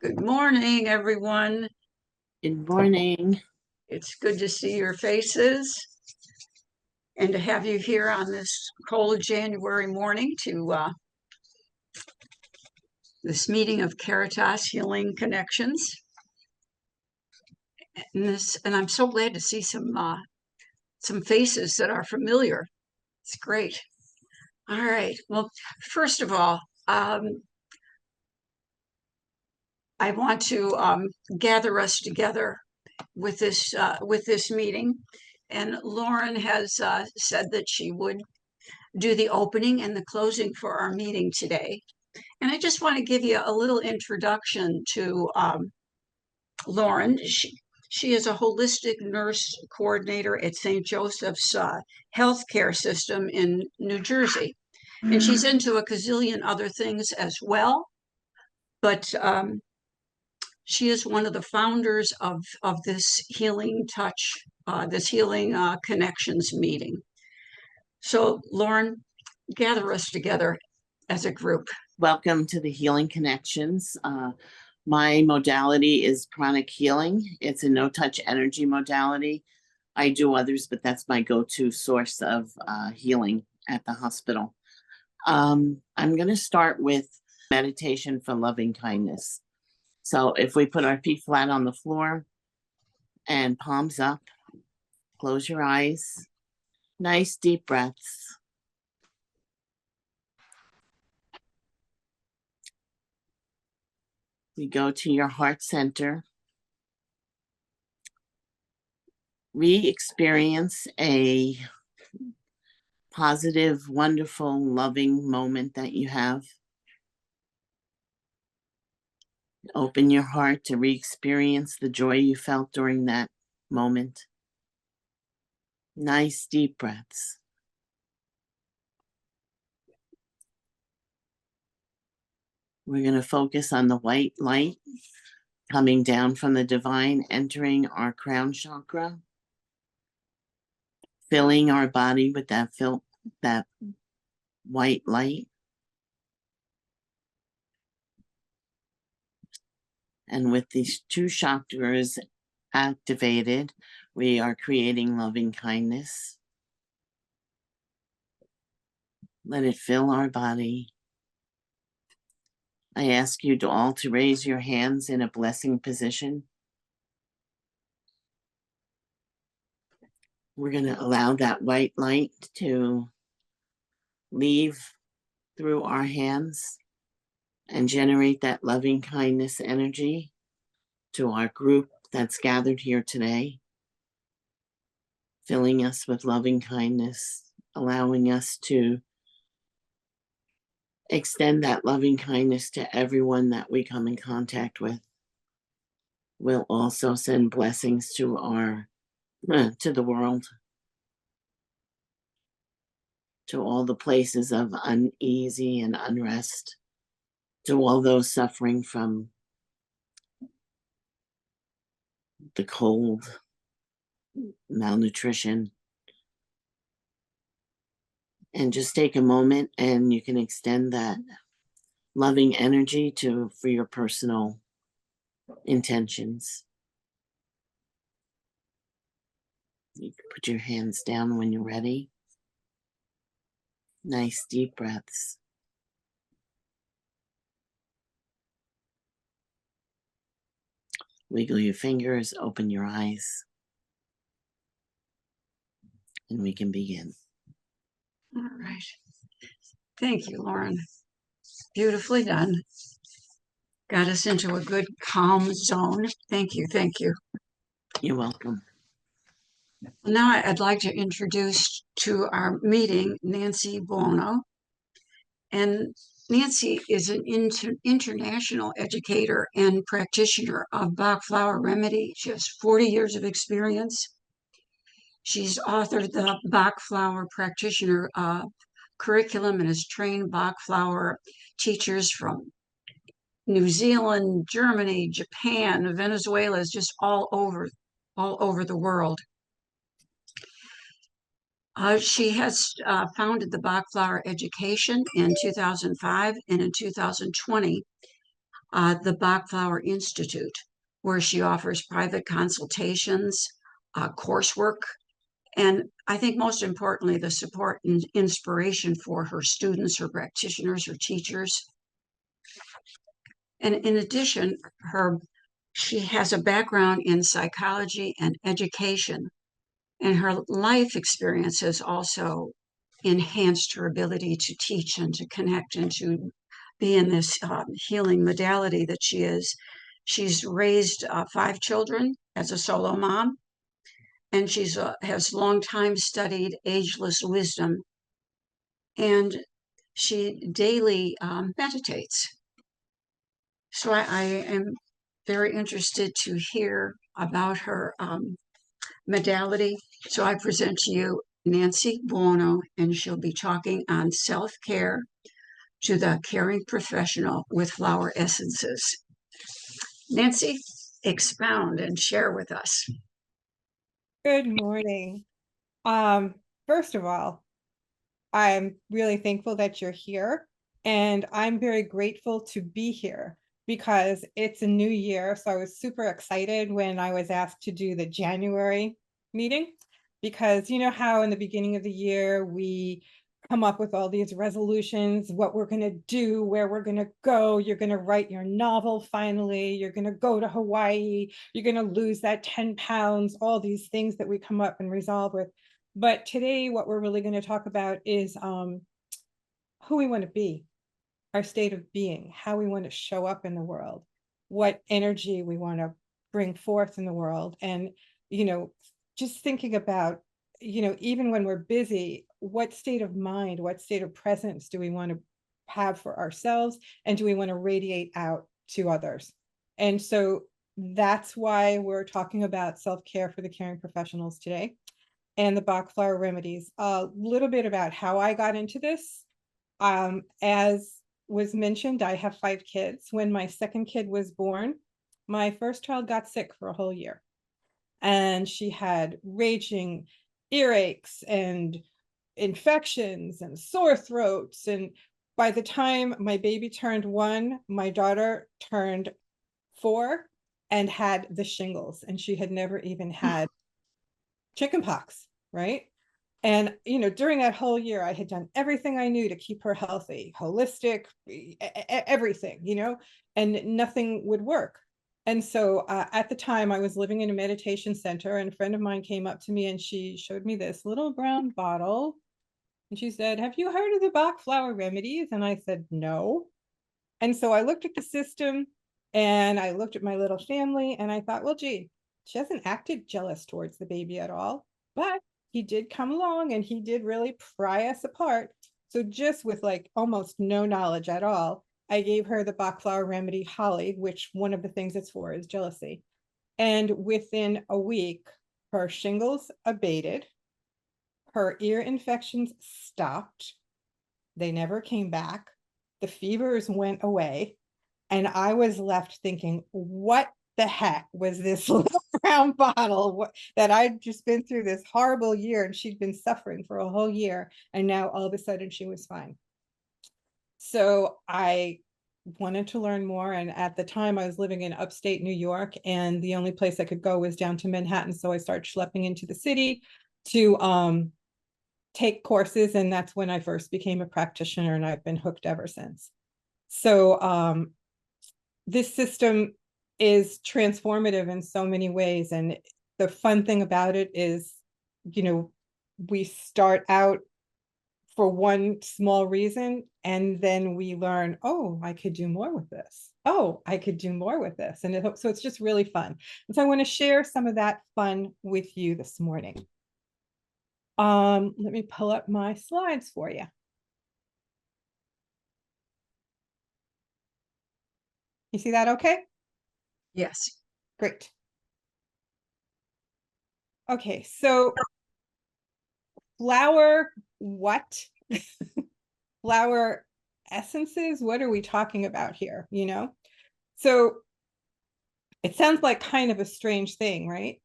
Good morning, everyone. Good morning. It's good to see your faces and to have you here on this cold January morning to this meeting of Caritas Healing Connections. And I'm so glad to see some faces that are familiar. It's great. All right. Well, first of all, I want to gather us together with this meeting. And Lauren has said that she would do the opening and the closing for our meeting today. And I just want to give you a little introduction to Lauren. She is a holistic nurse coordinator at St. Joseph's healthcare system in New Jersey. And she's into a gazillion other things as well. But she is one of the founders of this Healing Touch, this Healing Connections meeting. So, Lauren, gather us together as a group. Welcome to the Healing Connections. My modality is pranic healing. It's a no-touch energy modality. I do others, but that's my go-to source of healing at the hospital. I'm going to start with meditation for loving kindness. So if we put our feet flat on the floor and palms up, close your eyes, nice deep breaths. We go to your heart center. Re-experience a positive, wonderful, loving moment that you have. Open your heart to re-experience the joy you felt during that moment. Nice deep breaths. We're going to focus on the white light coming down from the divine, entering our crown chakra, filling our body with that white light. And with these two chakras activated, we are creating loving kindness. Let it fill our body. I ask you to all to raise your hands in a blessing position. We're going to allow that white light to leave through our hands and generate that loving kindness energy to our group that's gathered here today, filling us with loving kindness, allowing us to extend that loving kindness to everyone that we come in contact with. We'll also send blessings to the world, to all the places of uneasy and unrest, to all those suffering from the cold, malnutrition. And just take a moment and you can extend that loving energy for your personal intentions. You can put your hands down when you're ready. Nice deep breaths. Wiggle your fingers, open your eyes, and we can begin. All right. Thank you, Lauren. Beautifully done. Got us into a good calm zone. Thank you. Thank you. You're welcome. Now I'd like to introduce to our meeting Nancy Buono. And Nancy is an international educator and practitioner of Bach Flower Remedy. She has 40 years of experience. She's authored the Bach Flower Practitioner curriculum and has trained Bach Flower teachers from New Zealand, Germany, Japan, Venezuela, is just all over the world. She has founded the Bach Flower Education in 2005, and in 2020, the Bach Flower Institute, where she offers private consultations, coursework, and I think most importantly, the support and inspiration for her students, her practitioners, her teachers. And in addition, she has a background in psychology and education, and her life experience has also enhanced her ability to teach and to connect and to be in this healing modality that she is. She's raised 5 children as a solo mom, and she's has long time studied ageless wisdom, and she daily meditates. So I am very interested to hear about her modality. So I present to you Nancy Buono, and she'll be talking on self-care to the caring professional with flower essences. Nancy, expound and share with us. Good morning. First of all, I'm really thankful that you're here, and I'm very grateful to be here because it's a new year. So I was super excited when I was asked to do the January meeting, because you know how in the beginning of the year we come up with all these resolutions, what we're going to do, where we're going to go. You're going to write your novel finally. You're going to go to Hawaii. You're going to lose that 10 pounds, all these things that we come up and resolve with. But today, what we're really going to talk about is who we want to be, our state of being, how we want to show up in the world, what energy we want to bring forth in the world. And, you know, just thinking about, you know, even when we're busy, what state of mind, what state of presence do we want to have for ourselves? And do we want to radiate out to others? And so that's why we're talking about self-care for the caring professionals today and the Bach Flower Remedies. A little bit about how I got into this. As was mentioned, I have 5 kids. When my second kid was born, my first child got sick for a whole year. And she had raging earaches and infections and sore throats. And by the time my baby turned 1, my daughter turned 4 and had the shingles. And she had never even had chickenpox, right? And, you know, during that whole year, I had done everything I knew to keep her healthy, holistic, everything, you know, and nothing would work. And so at the time I was living in a meditation center, and a friend of mine came up to me and she showed me this little brown bottle. And she said, "Have you heard of the Bach Flower Remedies?" And I said, "No." And so I looked at the system and I looked at my little family and I thought, well, gee, she hasn't acted jealous towards the baby at all, but he did come along and he did really pry us apart. So just with like almost no knowledge at all, I gave her the Bach Flower Remedy Holly, which one of the things it's for is jealousy. And within a week, her shingles abated, her ear infections stopped, they never came back, the fevers went away, and I was left thinking, what the heck was this little brown bottle that I'd just been through this horrible year, and she'd been suffering for a whole year, and now all of a sudden she was fine. So I wanted to learn more, and at the time I was living in upstate New York, and the only place I could go was down to Manhattan. So I started schlepping into the city to take courses, and that's when I first became a practitioner, and I've been hooked ever since. So this system is transformative in so many ways, and the fun thing about it is, you know, we start out for one small reason, and then we learn, oh, I could do more with this. Oh, I could do more with this. And so it's just really fun. And so I want to share some of that fun with you this morning. Let me pull up my slides for you. You see that okay? Yes. Great. Okay, so flower what? Flower essences? What are we talking about here, you know? So it sounds like kind of a strange thing, right?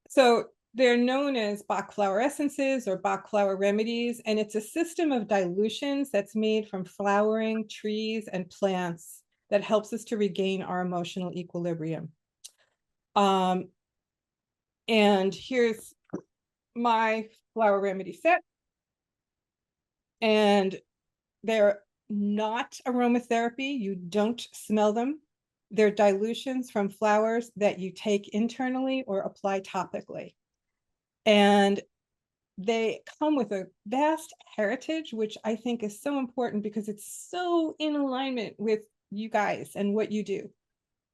So they're known as Bach Flower Essences or Bach Flower Remedies, and it's a system of dilutions that's made from flowering trees and plants that helps us to regain our emotional equilibrium. And here's my flower remedy set. And they're not aromatherapy. You don't smell them. They're dilutions from flowers that you take internally or apply topically. And they come with a vast heritage, which I think is so important because it's so in alignment with you guys and what you do.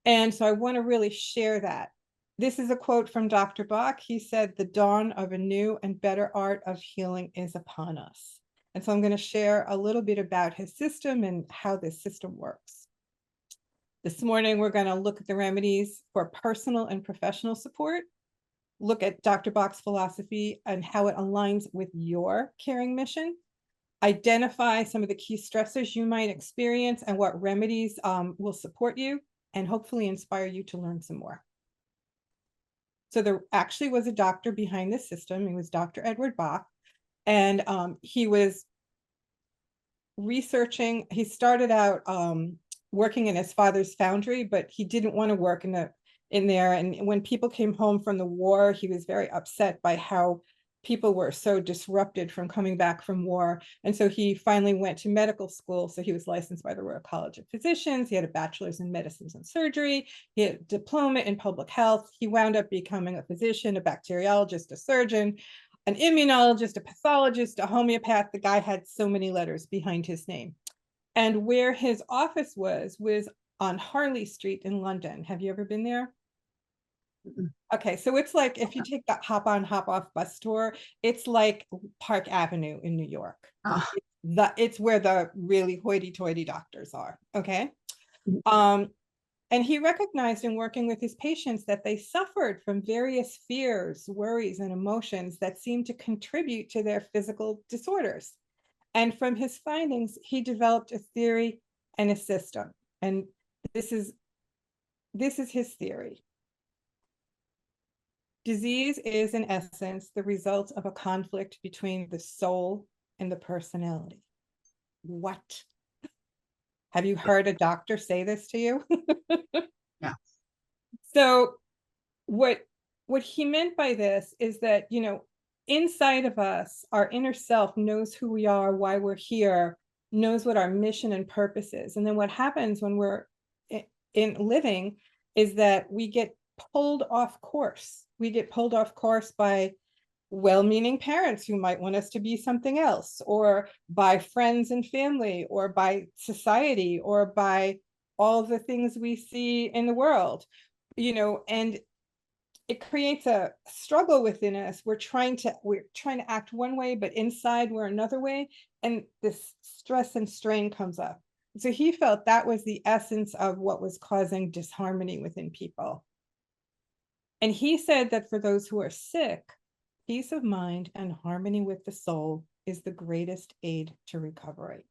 And so I want to really share that. This is a quote from Dr. Bach. He said, "The dawn of a new and better art of healing is upon us." And so I'm going to share a little bit about his system and how this system works. This morning, we're going to look at the remedies for personal and professional support, look at Dr. Bach's philosophy and how it aligns with your caring mission, identify some of the key stressors you might experience and what remedies will support you, and hopefully inspire you to learn some more. So there actually was a doctor behind this system. He was Dr. Edward Bach, and he was researching. He started out working in his father's foundry, but he didn't want to work in there. And when people came home from the war, he was very upset by how people were so disrupted from coming back from war. And so he finally went to medical school. So he was licensed by the Royal College of Physicians. He had a bachelor's in medicines and surgery. He had a diploma in public health. He wound up becoming a physician, a bacteriologist, a surgeon, an immunologist, a pathologist, a homeopath. The guy had so many letters behind his name. And where his office was on Harley Street in London. Have you ever been there? Okay, so it's like if you take that hop on, hop off bus tour, it's like Park Avenue in New York. Oh. It's where the really hoity-toity doctors are. Okay. And he recognized in working with his patients that they suffered from various fears, worries, and emotions that seemed to contribute to their physical disorders. And from his findings, he developed a theory and a system. And this is his theory. Disease is, in essence, the result of a conflict between the soul and the personality. What? Have you heard a doctor say this to you? Yeah. So what he meant by this is that, inside of us, our inner self knows who we are, why we're here, knows what our mission and purpose is. And then what happens when we're in living is that we get pulled off course. We get pulled off course by well-meaning parents who might want us to be something else, or by friends and family, or by society, or by all the things we see in the world, and it creates a struggle within us. We're trying to act one way, but inside we're another way, and this stress and strain comes up. So he felt that was the essence of what was causing disharmony within people. And he said that for those who are sick, peace of mind and harmony with the soul is the greatest aid to recovery.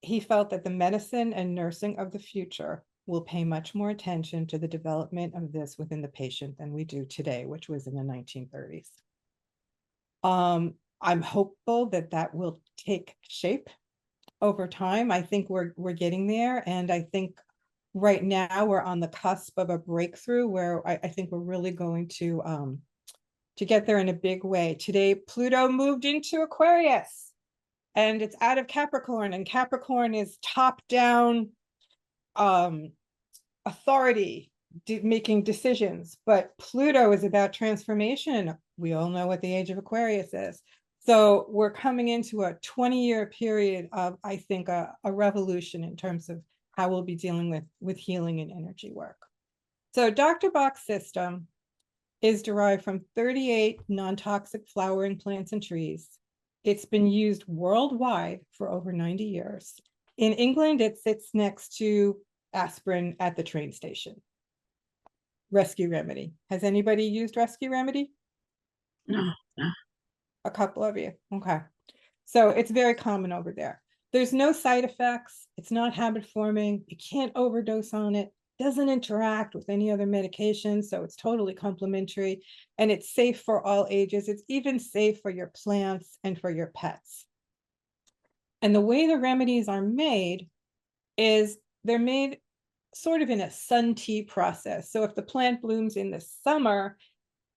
He felt that the medicine and nursing of the future will pay much more attention to the development of this within the patient than we do today, which was in the 1930s. I'm hopeful that will take shape over time. I think we're getting there, and I think right now we're on the cusp of a breakthrough where I think we're really going to get there in a big way. Today, Pluto moved into Aquarius, and it's out of Capricorn, and Capricorn is top-down authority, making decisions, but Pluto is about transformation. We all know what the age of Aquarius is. So we're coming into a 20-year period of, I think, a revolution in terms of how we'll be dealing with healing and energy work. So Dr. Bach's system is derived from 38 non-toxic flowering plants and trees. It's been used worldwide for over 90 years. In England, it sits next to aspirin at the train station. Rescue Remedy. Has anybody used Rescue Remedy? No. A couple of you. Okay. So it's very common over there. There's no side effects. It's not habit forming. You can't overdose on it. Doesn't interact with any other medication. So it's totally complementary, and it's safe for all ages. It's even safe for your plants and for your pets. And the way the remedies are made is they're made sort of in a sun tea process. So if the plant blooms in the summer,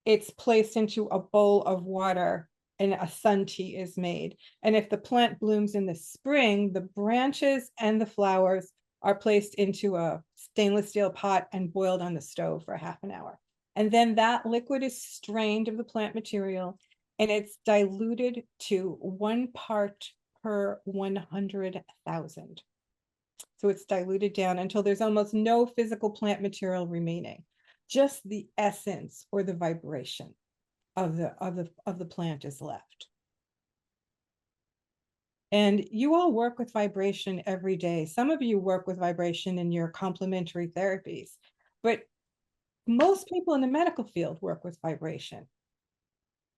it's placed into a bowl of water and a sun tea is made. And if the plant blooms in the spring, the branches and the flowers are placed into a stainless steel pot and boiled on the stove for half an hour. And then that liquid is strained of the plant material and it's diluted to 1 part per 100,000. So it's diluted down until there's almost no physical plant material remaining. Just the essence or the vibration of the plant is left. And you all work with vibration every day. Some of you work with vibration in your complementary therapies, but most people in the medical field work with vibration.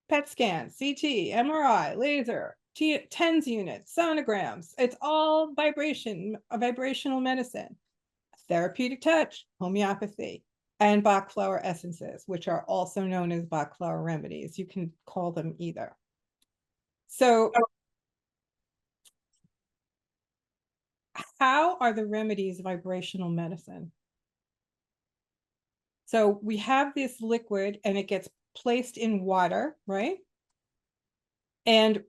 PET scan, CT, MRI, laser, TENS units, sonograms. It's all vibration, a vibrational medicine. Therapeutic touch, homeopathy, and Bach Flower essences, which are also known as Bach Flower remedies. You can call them either. So how are the remedies vibrational medicine? So we have this liquid and it gets placed in water, right? And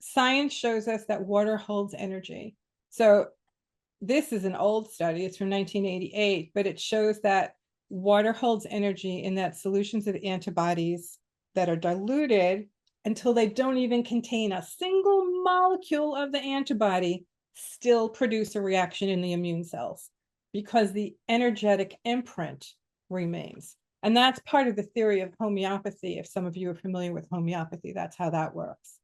science shows us that water holds energy. So this is an old study, it's from 1988, but it shows that water holds energy in that solutions of antibodies that are diluted until they don't even contain a single molecule of the antibody still produce a reaction in the immune cells because the energetic imprint remains. And that's part of the theory of homeopathy. If some of you are familiar with homeopathy, that's how that works.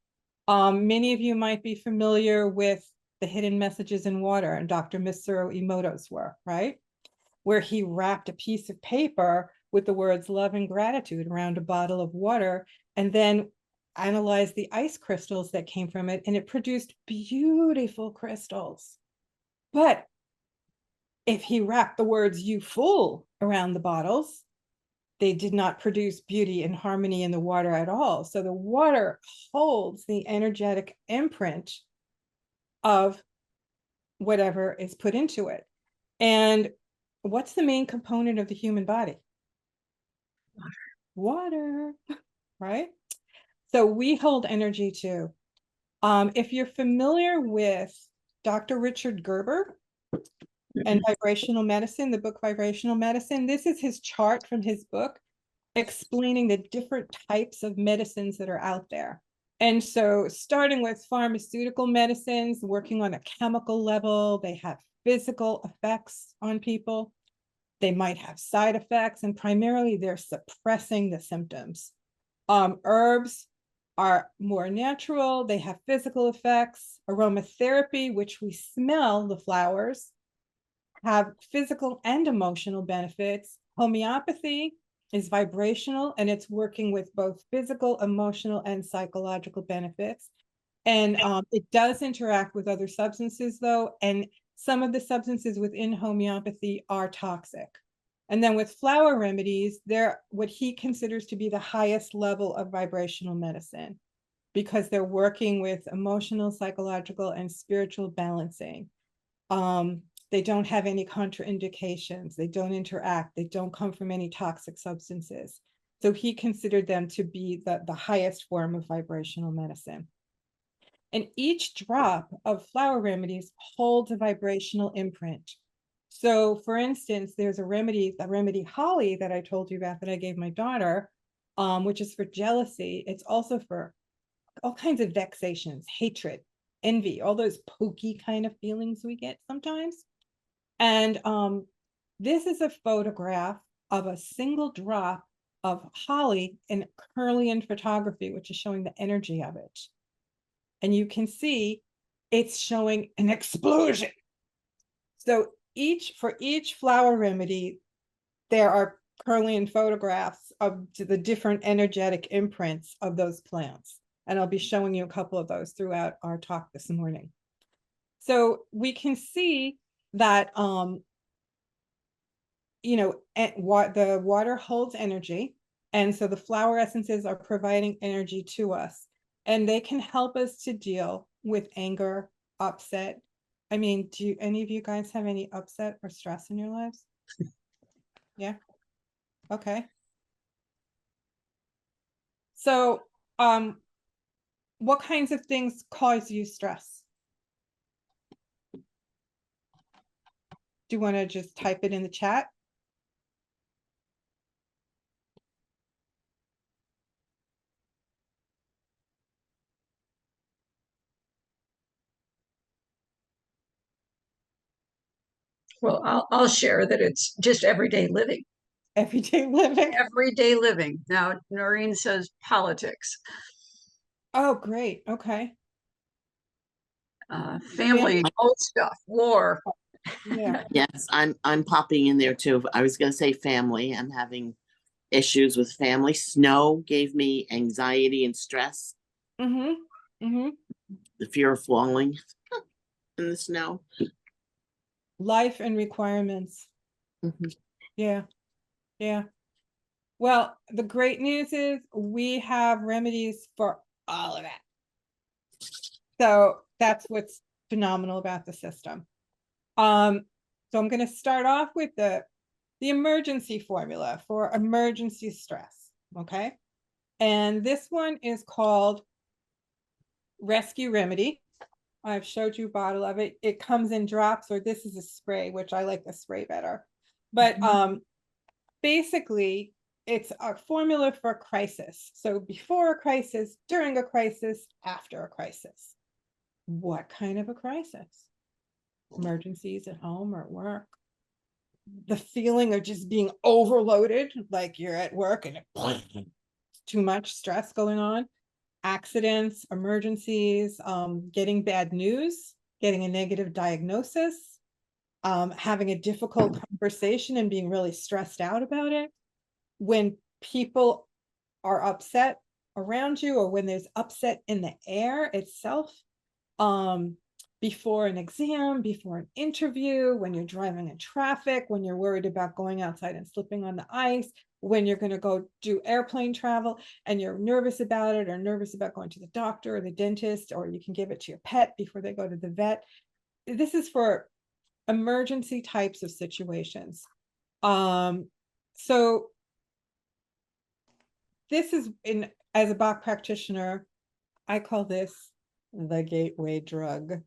Many of you might be familiar with the hidden messages in water and Dr. Masaru Emoto's work, right? Where he wrapped a piece of paper with the words love and gratitude around a bottle of water and then analyzed the ice crystals that came from it, and it produced beautiful crystals. But if he wrapped the words "you fool" around the bottles, they did not produce beauty and harmony in the water at all. So the water holds the energetic imprint of whatever is put into it. And what's the main component of the human body? Water, right? So we hold energy too. If you're familiar with Dr. Richard Gerber and vibrational medicine, the book Vibrational Medicine, this is his chart from his book explaining the different types of medicines that are out there. And so starting with pharmaceutical medicines, working on a chemical level, they have physical effects on people. They might have side effects, and primarily they're suppressing the symptoms. Herbs are more natural. They have physical effects. Aromatherapy, which we smell the flowers, have physical and emotional benefits. Homeopathy is vibrational and it's working with both physical, emotional, and psychological benefits. And it does interact with other substances though, and some of the substances within homeopathy are toxic. And then with flower remedies, they're what he considers to be the highest level of vibrational medicine because they're working with emotional, psychological, and spiritual balancing. They don't have any contraindications. They don't interact. They don't come from any toxic substances. So he considered them to be the highest form of vibrational medicine. And each drop of flower remedies holds a vibrational imprint. So for instance, there's a remedy holly that I told you about that I gave my daughter, which is for jealousy. It's also for all kinds of vexations, hatred, envy, all those pokey kind of feelings we get sometimes. And this is a photograph of a single drop of holly in Kirlian photography, which is showing the energy of it. And you can see it's showing an explosion. So for each flower remedy, there are Kirlian photographs of the different energetic imprints of those plants. And I'll be showing you a couple of those throughout our talk this morning. So we can see that, the water holds energy. And so the flower essences are providing energy to us. And they can help us to deal with anger, upset, I mean, do any of you guys have any upset or stress in your lives? Yeah. Okay. So, what kinds of things cause you stress? Do you want to just type it in the chat? Well, I'll share that it's just everyday living. Everyday living. Everyday living. Now, Noreen says politics, Oh, great. Okay. family, old stuff, war. Yeah. Yes, I'm popping in there too. I was gonna say family. I'm having issues with family. Snow gave me anxiety and stress, Mm-hmm. Mm-hmm. the fear of falling in the snow. Life and requirements. Mhm. Yeah. Yeah. Well, the great news is we have remedies for all of it. So that's what's phenomenal about the system. So I'm going to start off with the emergency formula for emergency stress. Okay. And this one is called Rescue Remedy. I've showed you a bottle of it. It comes in drops, or this is a spray, which I like the spray better. But basically, it's a formula for a crisis. So before a crisis, during a crisis, after a crisis. What kind of a crisis? Emergencies at home or at work? The feeling of just being overloaded, like you're at work and too much stress going on. Accidents, emergencies, getting bad news, getting a negative diagnosis, having a difficult conversation and being really stressed out about it. When people are upset around you, or when there's upset in the air itself, before an exam, before an interview, when you're driving in traffic, when you're worried about going outside and slipping on the ice, when you're going to go do airplane travel and you're nervous about it, or nervous about going to the doctor or the dentist, or you can give it to your pet before they go to the vet. This is for emergency types of situations. So this is as a Bach practitioner, I call this the gateway drug.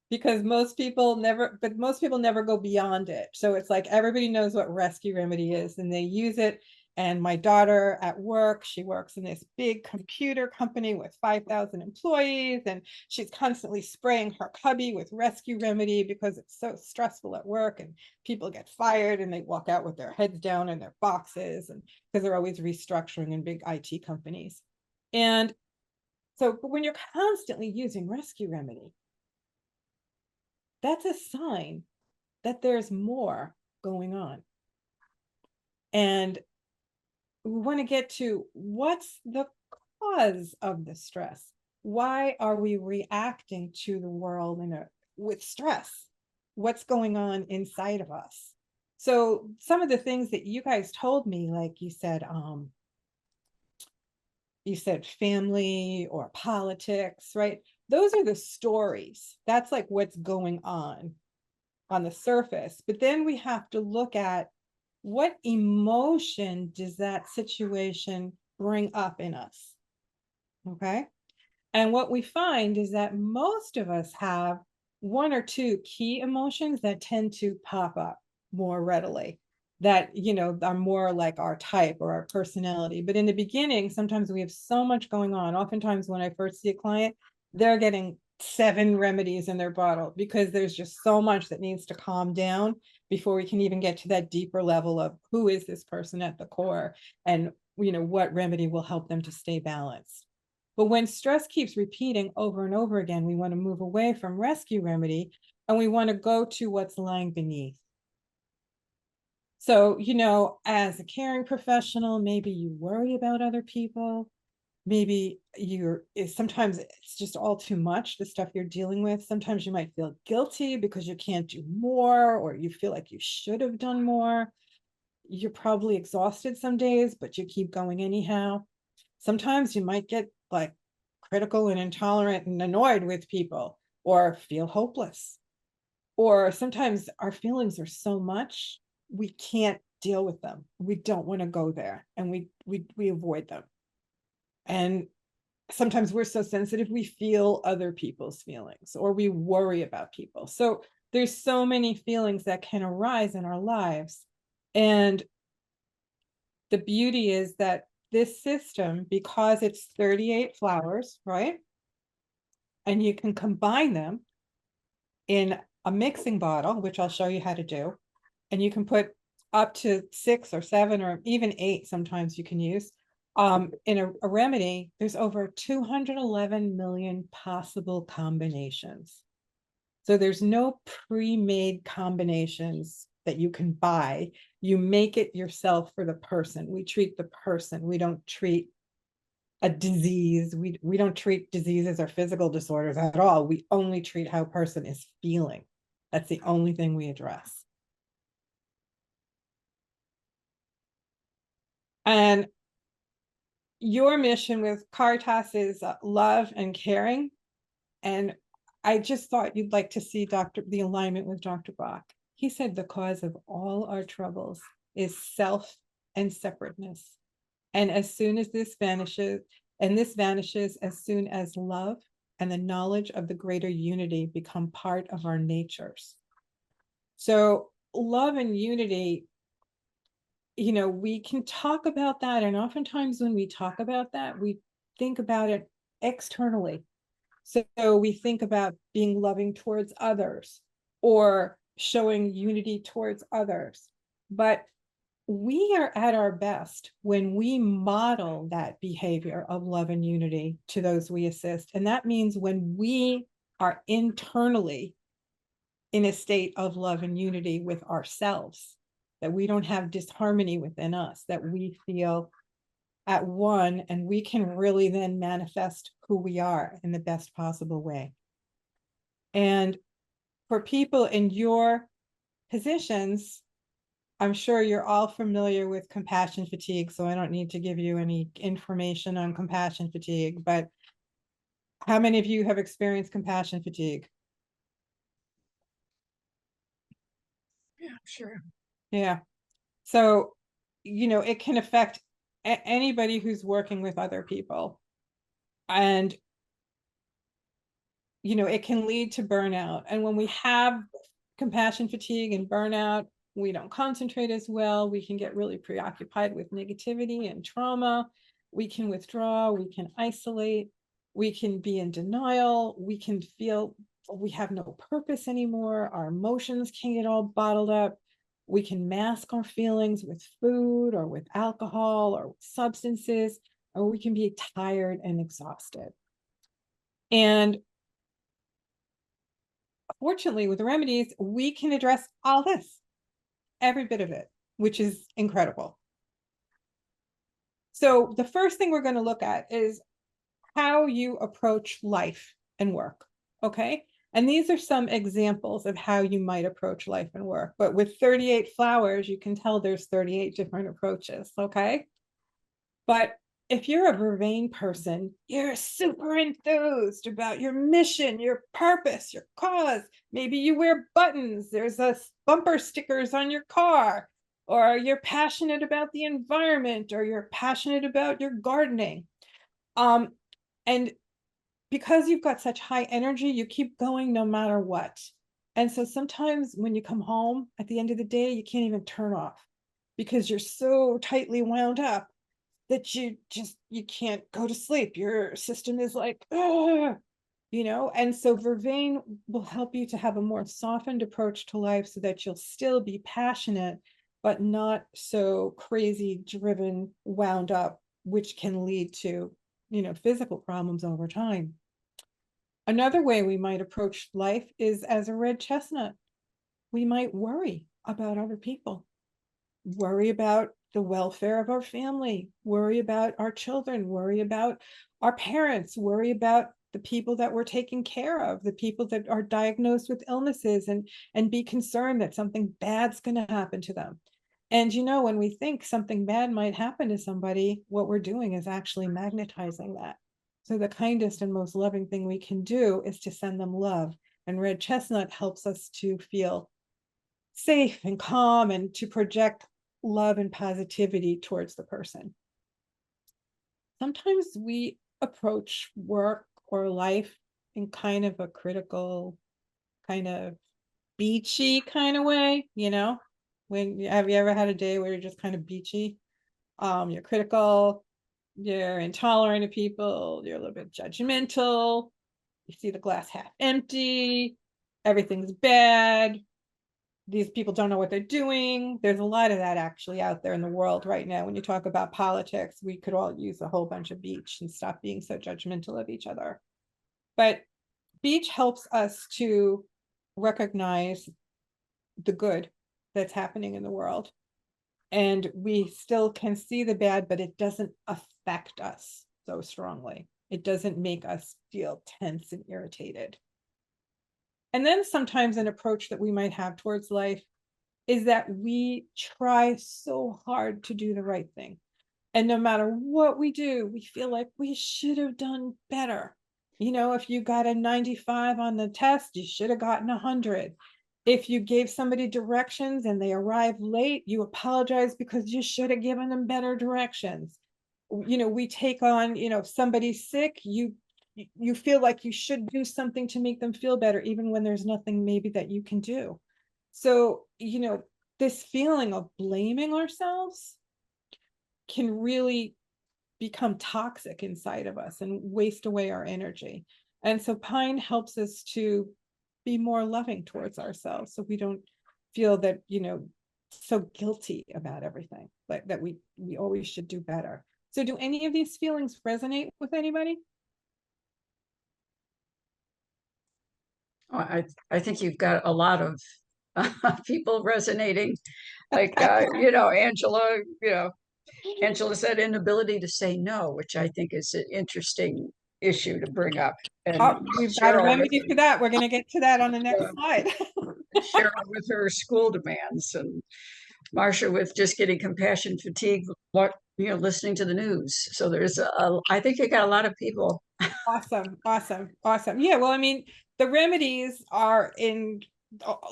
Because most people never go beyond it. So it's like everybody knows what rescue remedy is and they use it. And my daughter at work, she works in this big computer company with 5,000 employees, and she's constantly spraying her cubby with rescue remedy because it's so stressful at work, and people get fired and they walk out with their heads down in their boxes, and because they're always restructuring in big IT companies. And so, but when you're constantly using rescue remedy, that's a sign that there's more going on. And we want to get to what's the cause of the stress? Why are we reacting to the world with stress? What's going on inside of us? So some of the things that you guys told me, like you said family or politics, right? Those are the stories. That's like what's going on the surface. But then we have to look at what emotion does that situation bring up in us? Okay. And what we find is that most of us have one or two key emotions that tend to pop up more readily, that, are more like our type or our personality. But in the beginning, sometimes we have so much going on. Oftentimes when I first see a client, they're getting 7 remedies in their bottle because there's just so much that needs to calm down before we can even get to that deeper level of who is this person at the core, and what remedy will help them to stay balanced. But when stress keeps repeating over and over again, we want to move away from rescue remedy and we want to go to what's lying beneath. So, as a caring professional, maybe you worry about other people. Maybe sometimes it's just all too much, the stuff you're dealing with. Sometimes you might feel guilty because you can't do more, or you feel like you should have done more. You're probably exhausted some days, but you keep going anyhow. Sometimes you might get like critical and intolerant and annoyed with people. or feel hopeless. Or sometimes our feelings are so much, we can't deal with them. We don't want to go there, and we avoid them. And sometimes we're so sensitive, we feel other people's feelings, or we worry about people. So there's so many feelings that can arise in our lives. And the beauty is that this system, because it's 38 flowers, right? And you can combine them in a mixing bottle, which I'll show you how to do. And you can put up to 6 or 7 or even 8, sometimes you can use. In a remedy, there's over 211 million possible combinations. So there's no pre-made combinations that you can buy. You make it yourself for the person. We treat the person. We don't treat a disease. We don't treat diseases or physical disorders at all. We only treat how a person is feeling. That's the only thing we address. And your mission with Caritas is love and caring. And I just thought you'd like to see the alignment with Dr. Bach. He said the cause of all our troubles is self and separateness. And as soon as this vanishes as soon as love and the knowledge of the greater unity become part of our natures. So love and unity, we can talk about that. And oftentimes when we talk about that, we think about it externally. So we think about being loving towards others or showing unity towards others. But we are at our best when we model that behavior of love and unity to those we assist. And that means when we are internally in a state of love and unity with ourselves, that we don't have disharmony within us, that we feel at one, and we can really then manifest who we are in the best possible way. And for people in your positions, I'm sure you're all familiar with compassion fatigue, so I don't need to give you any information on compassion fatigue, but how many of you have experienced compassion fatigue? Yeah, sure. Yeah. So, it can affect anybody who's working with other people. And, it can lead to burnout. And when we have compassion fatigue and burnout, we don't concentrate as well. We can get really preoccupied with negativity and trauma. We can withdraw, we can isolate, we can be in denial, we can feel we have no purpose anymore. Our emotions can get all bottled up. We can mask our feelings with food or with alcohol or with substances, or we can be tired and exhausted. And fortunately, with the remedies, we can address all this, every bit of it, which is incredible. So the first thing we're going to look at is how you approach life and work, okay? And these are some examples of how you might approach life and work. But with 38 flowers, you can tell there's 38 different approaches, okay? But if you're a vervain person, you're super enthused about your mission, your purpose, your cause. Maybe you wear buttons, there's a bumper stickers on your car, or you're passionate about the environment, or you're passionate about your gardening. And because you've got such high energy, you keep going no matter what. And so sometimes when you come home at the end of the day, you can't even turn off because you're so tightly wound up that you can't go to sleep. Your system is like, ugh, and so vervain will help you to have a more softened approach to life so that you'll still be passionate, but not so crazy driven, wound up, which can lead to, physical problems over time. Another way we might approach life is as a red chestnut. We might worry about other people, worry about the welfare of our family, worry about our children, worry about our parents, worry about the people that we're taking care of, the people that are diagnosed with illnesses, and be concerned that something bad's going to happen to them. And when we think something bad might happen to somebody, what we're doing is actually magnetizing that. So the kindest and most loving thing we can do is to send them love. And red chestnut helps us to feel safe and calm and to project love and positivity towards the person. Sometimes we approach work or life in kind of a critical, kind of beachy kind of way, you know? Have you ever had a day where you're just kind of beachy? You're critical, you're intolerant of people, you're a little bit judgmental, you see the glass half empty, everything's bad, these people don't know what they're doing. There's a lot of that actually out there in the world right now. When you talk about politics, we could all use a whole bunch of beach and stop being so judgmental of each other. But beach helps us to recognize the good that's happening in the world. And we still can see the bad, but it doesn't affect us so strongly. It doesn't make us feel tense and irritated. And then sometimes an approach that we might have towards life is that we try so hard to do the right thing. And no matter what we do, we feel like we should have done better. You know, if you got a 95 on the test, you should have gotten 100. If you gave somebody directions and they arrived late, you apologize because you should have given them better directions. You know, we take on, you know, if somebody's sick, you feel like you should do something to make them feel better, even when there's nothing maybe that you can do. So, you know, this feeling of blaming ourselves can really become toxic inside of us and waste away our energy. And so pine helps us to be more loving towards ourselves, so we don't feel that, you know, so guilty about everything, like that we always should do better. So do any of these feelings resonate with anybody? Oh, I think you've got a lot of people resonating, like Angela. Angela said inability to say no, which I think is an interesting issue to bring up. And We've got a Cheryl remedy for that. We're going to get to that on the next slide. Cheryl with her school demands, and Marcia with just getting compassion fatigue, listening to the news. So I think you got a lot of people. Awesome. Yeah, well, I mean, the remedies are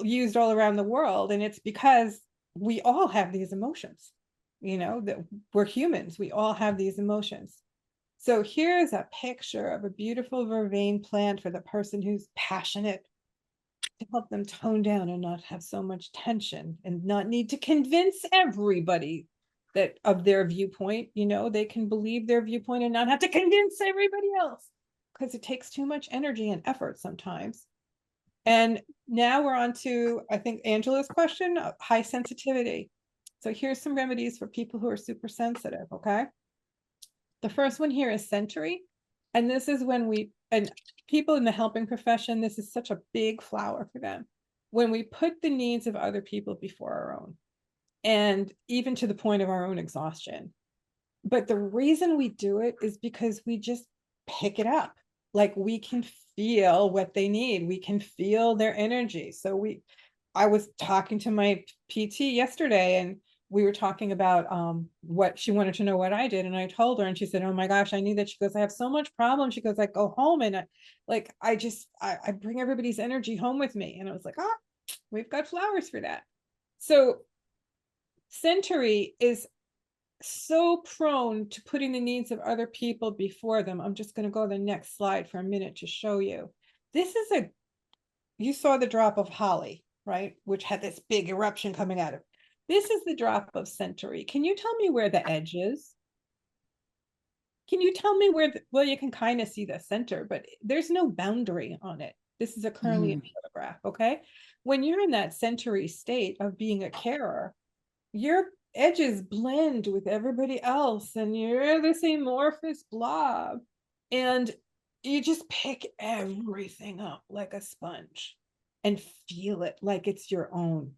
used all around the world, and it's because we all have these emotions, you know, that we're humans. We all have these emotions. So here's a picture of a beautiful vervain plant for the person who's passionate, to help them tone down and not have so much tension and not need to convince everybody that of their viewpoint. You know, they can believe their viewpoint and not have to convince everybody else, because it takes too much energy and effort sometimes. And now we're on to, I think, Angela's question, high sensitivity. So here's some remedies for people who are super sensitive, okay? The first one here is century. And this is when and people in the helping profession, this is such a big flower for them. When we put the needs of other people before our own, and even to the point of our own exhaustion. But the reason we do it is because we just pick it up. Like, we can feel what they need. We can feel their energy. So I was talking to my PT yesterday, and we were talking about what she wanted to know what I did. And I told her, and she said, oh my gosh, I need that. She goes, I have so much problem. She goes, I go home and I bring everybody's energy home with me. And I was like, oh, we've got flowers for that. So century is so prone to putting the needs of other people before them. I'm just going to go to the next slide for a minute to show you. This is you saw the drop of holly, right? Which had this big eruption coming out of it. This is the drop of century. Can you tell me where the edge is? Can you tell me where, well, you can kind of see the center, but there's no boundary on it. This is a Kirlian photograph, okay? When you're in that century state of being a carer, your edges blend with everybody else and you're this amorphous blob, and you just pick everything up like a sponge and feel it like it's your own.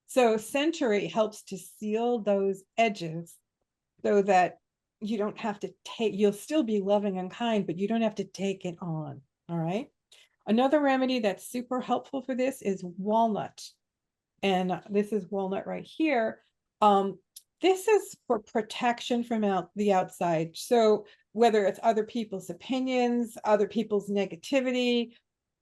So century helps to seal those edges so that you don't have to you'll still be loving and kind, but you don't have to take it on. All right. Another remedy that's super helpful for this is walnut. And this is walnut right here. this is for protection from the outside. So whether it's other people's opinions, other people's negativity,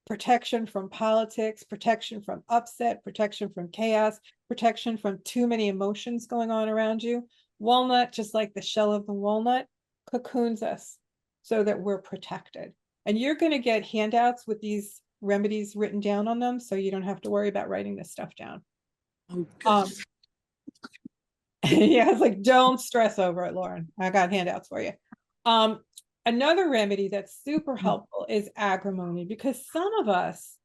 protection from politics, protection from upset, protection from chaos, protection from too many emotions going on around you. Walnut, just like the shell of the walnut, cocoons us so that we're protected. And you're going to get handouts with these remedies written down on them, so you don't have to worry about writing this stuff down. Oh, good. Yeah, it's like, don't stress over it, Lauren. I got handouts for you. Another remedy that's super helpful is agrimony, because some of us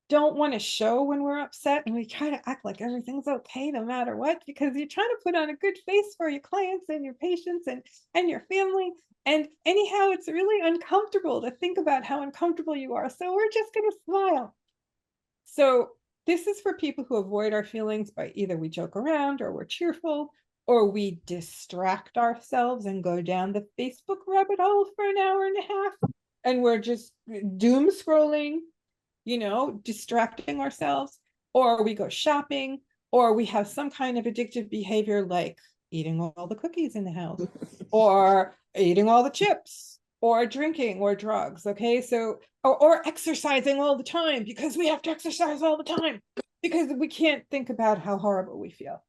don't want to show when we're upset, and we try to act like everything's okay no matter what, because you're trying to put on a good face for your clients and your patients and your family. And anyhow, it's really uncomfortable to think about how uncomfortable you are. So we're just going to smile. So this is for people who avoid our feelings by either we joke around, or we're cheerful, or we distract ourselves and go down the Facebook rabbit hole for an hour and a half, and we're just doom scrolling, distracting ourselves, or we go shopping, or we have some kind of addictive behavior like eating all the cookies in the house, or eating all the chips, or drinking, or drugs. Okay, so or exercising all the time, because we have to exercise all the time because we can't think about how horrible we feel.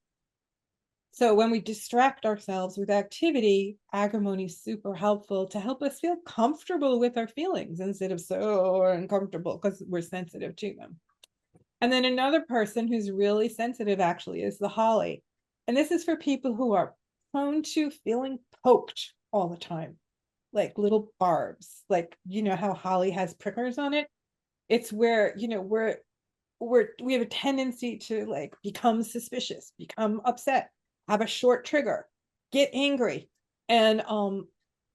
So when we distract ourselves with activity, agrimony is super helpful to help us feel comfortable with our feelings instead of so uncomfortable because we're sensitive to them. And then another person who's really sensitive actually is the holly. And this is for people who are prone to feeling poked all the time, like little barbs, like, how holly has prickers on it. It's where, we have a tendency to like become suspicious, become upset, have a short trigger, get angry. And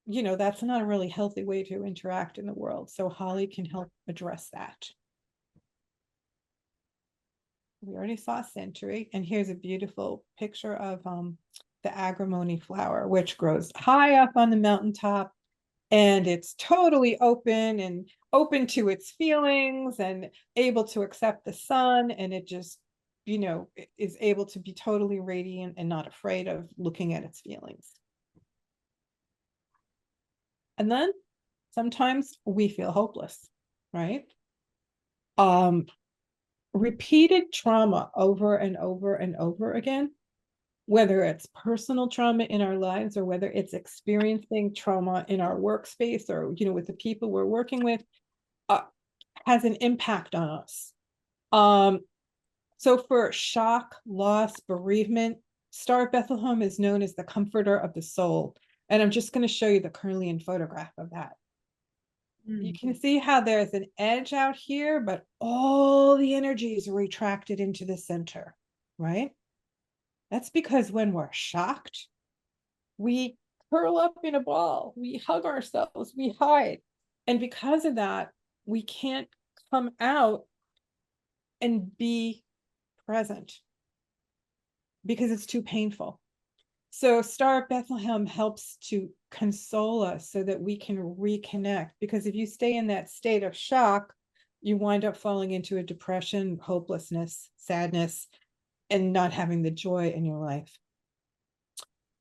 that's not a really healthy way to interact in the world. So holly can help address that. We already saw century, and here's a beautiful picture of the agrimony flower, which grows high up on the mountaintop, and it's totally open to its feelings and able to accept the sun, and it just is able to be totally radiant and not afraid of looking at its feelings. And then sometimes we feel hopeless, right? Repeated trauma over and over and over again, whether it's personal trauma in our lives or whether it's experiencing trauma in our workspace or with the people we're working with, has an impact on us. So for shock, loss, bereavement, Star of Bethlehem is known as the comforter of the soul. And I'm just going to show you the Kirlian photograph of that. You can see how there's an edge out here, but all the energy is retracted into the center, right? That's because when we're shocked, we curl up in a ball, we hug ourselves, we hide. And because of that, we can't come out and be present because it's too painful. So Star of Bethlehem helps to console us so that we can reconnect, because if you stay in that state of shock, you wind up falling into a depression, hopelessness, sadness, and not having the joy in your life.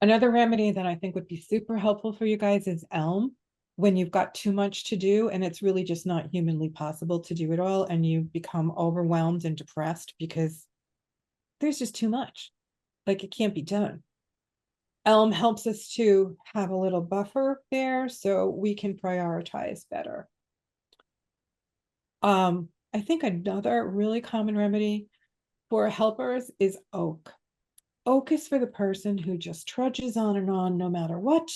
Another remedy that I think would be super helpful for you guys is elm, when you've got too much to do and it's really just not humanly possible to do it all, and you become overwhelmed and depressed because there's just too much, like it can't be done. Elm helps us to have a little buffer there so we can prioritize better. I think another really common remedy for helpers is oak. Oak is for the person who just trudges on and on no matter what.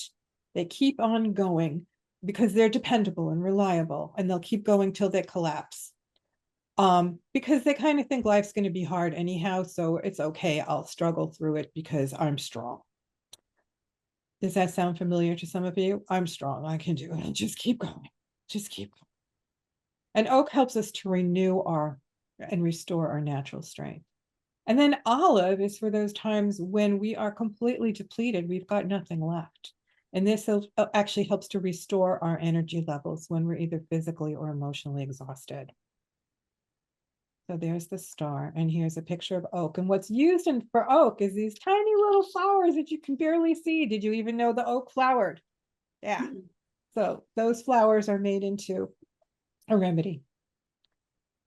They keep on going because they're dependable and reliable, and they'll keep going till they collapse. Because they kind of think life's going to be hard anyhow, so it's okay, I'll struggle through it because I'm strong. Does that sound familiar to some of you? I'm strong, I can do it. Just keep going. Just keep going. And oak helps us to renew and restore our natural strength. And then olive is for those times when we are completely depleted, we've got nothing left. And this actually helps to restore our energy levels when we're either physically or emotionally exhausted. So there's the star, and here's a picture of oak. And what's used for oak is these tiny little flowers that you can barely see. Did you even know the oak flowered? Yeah. So those flowers are made into a remedy.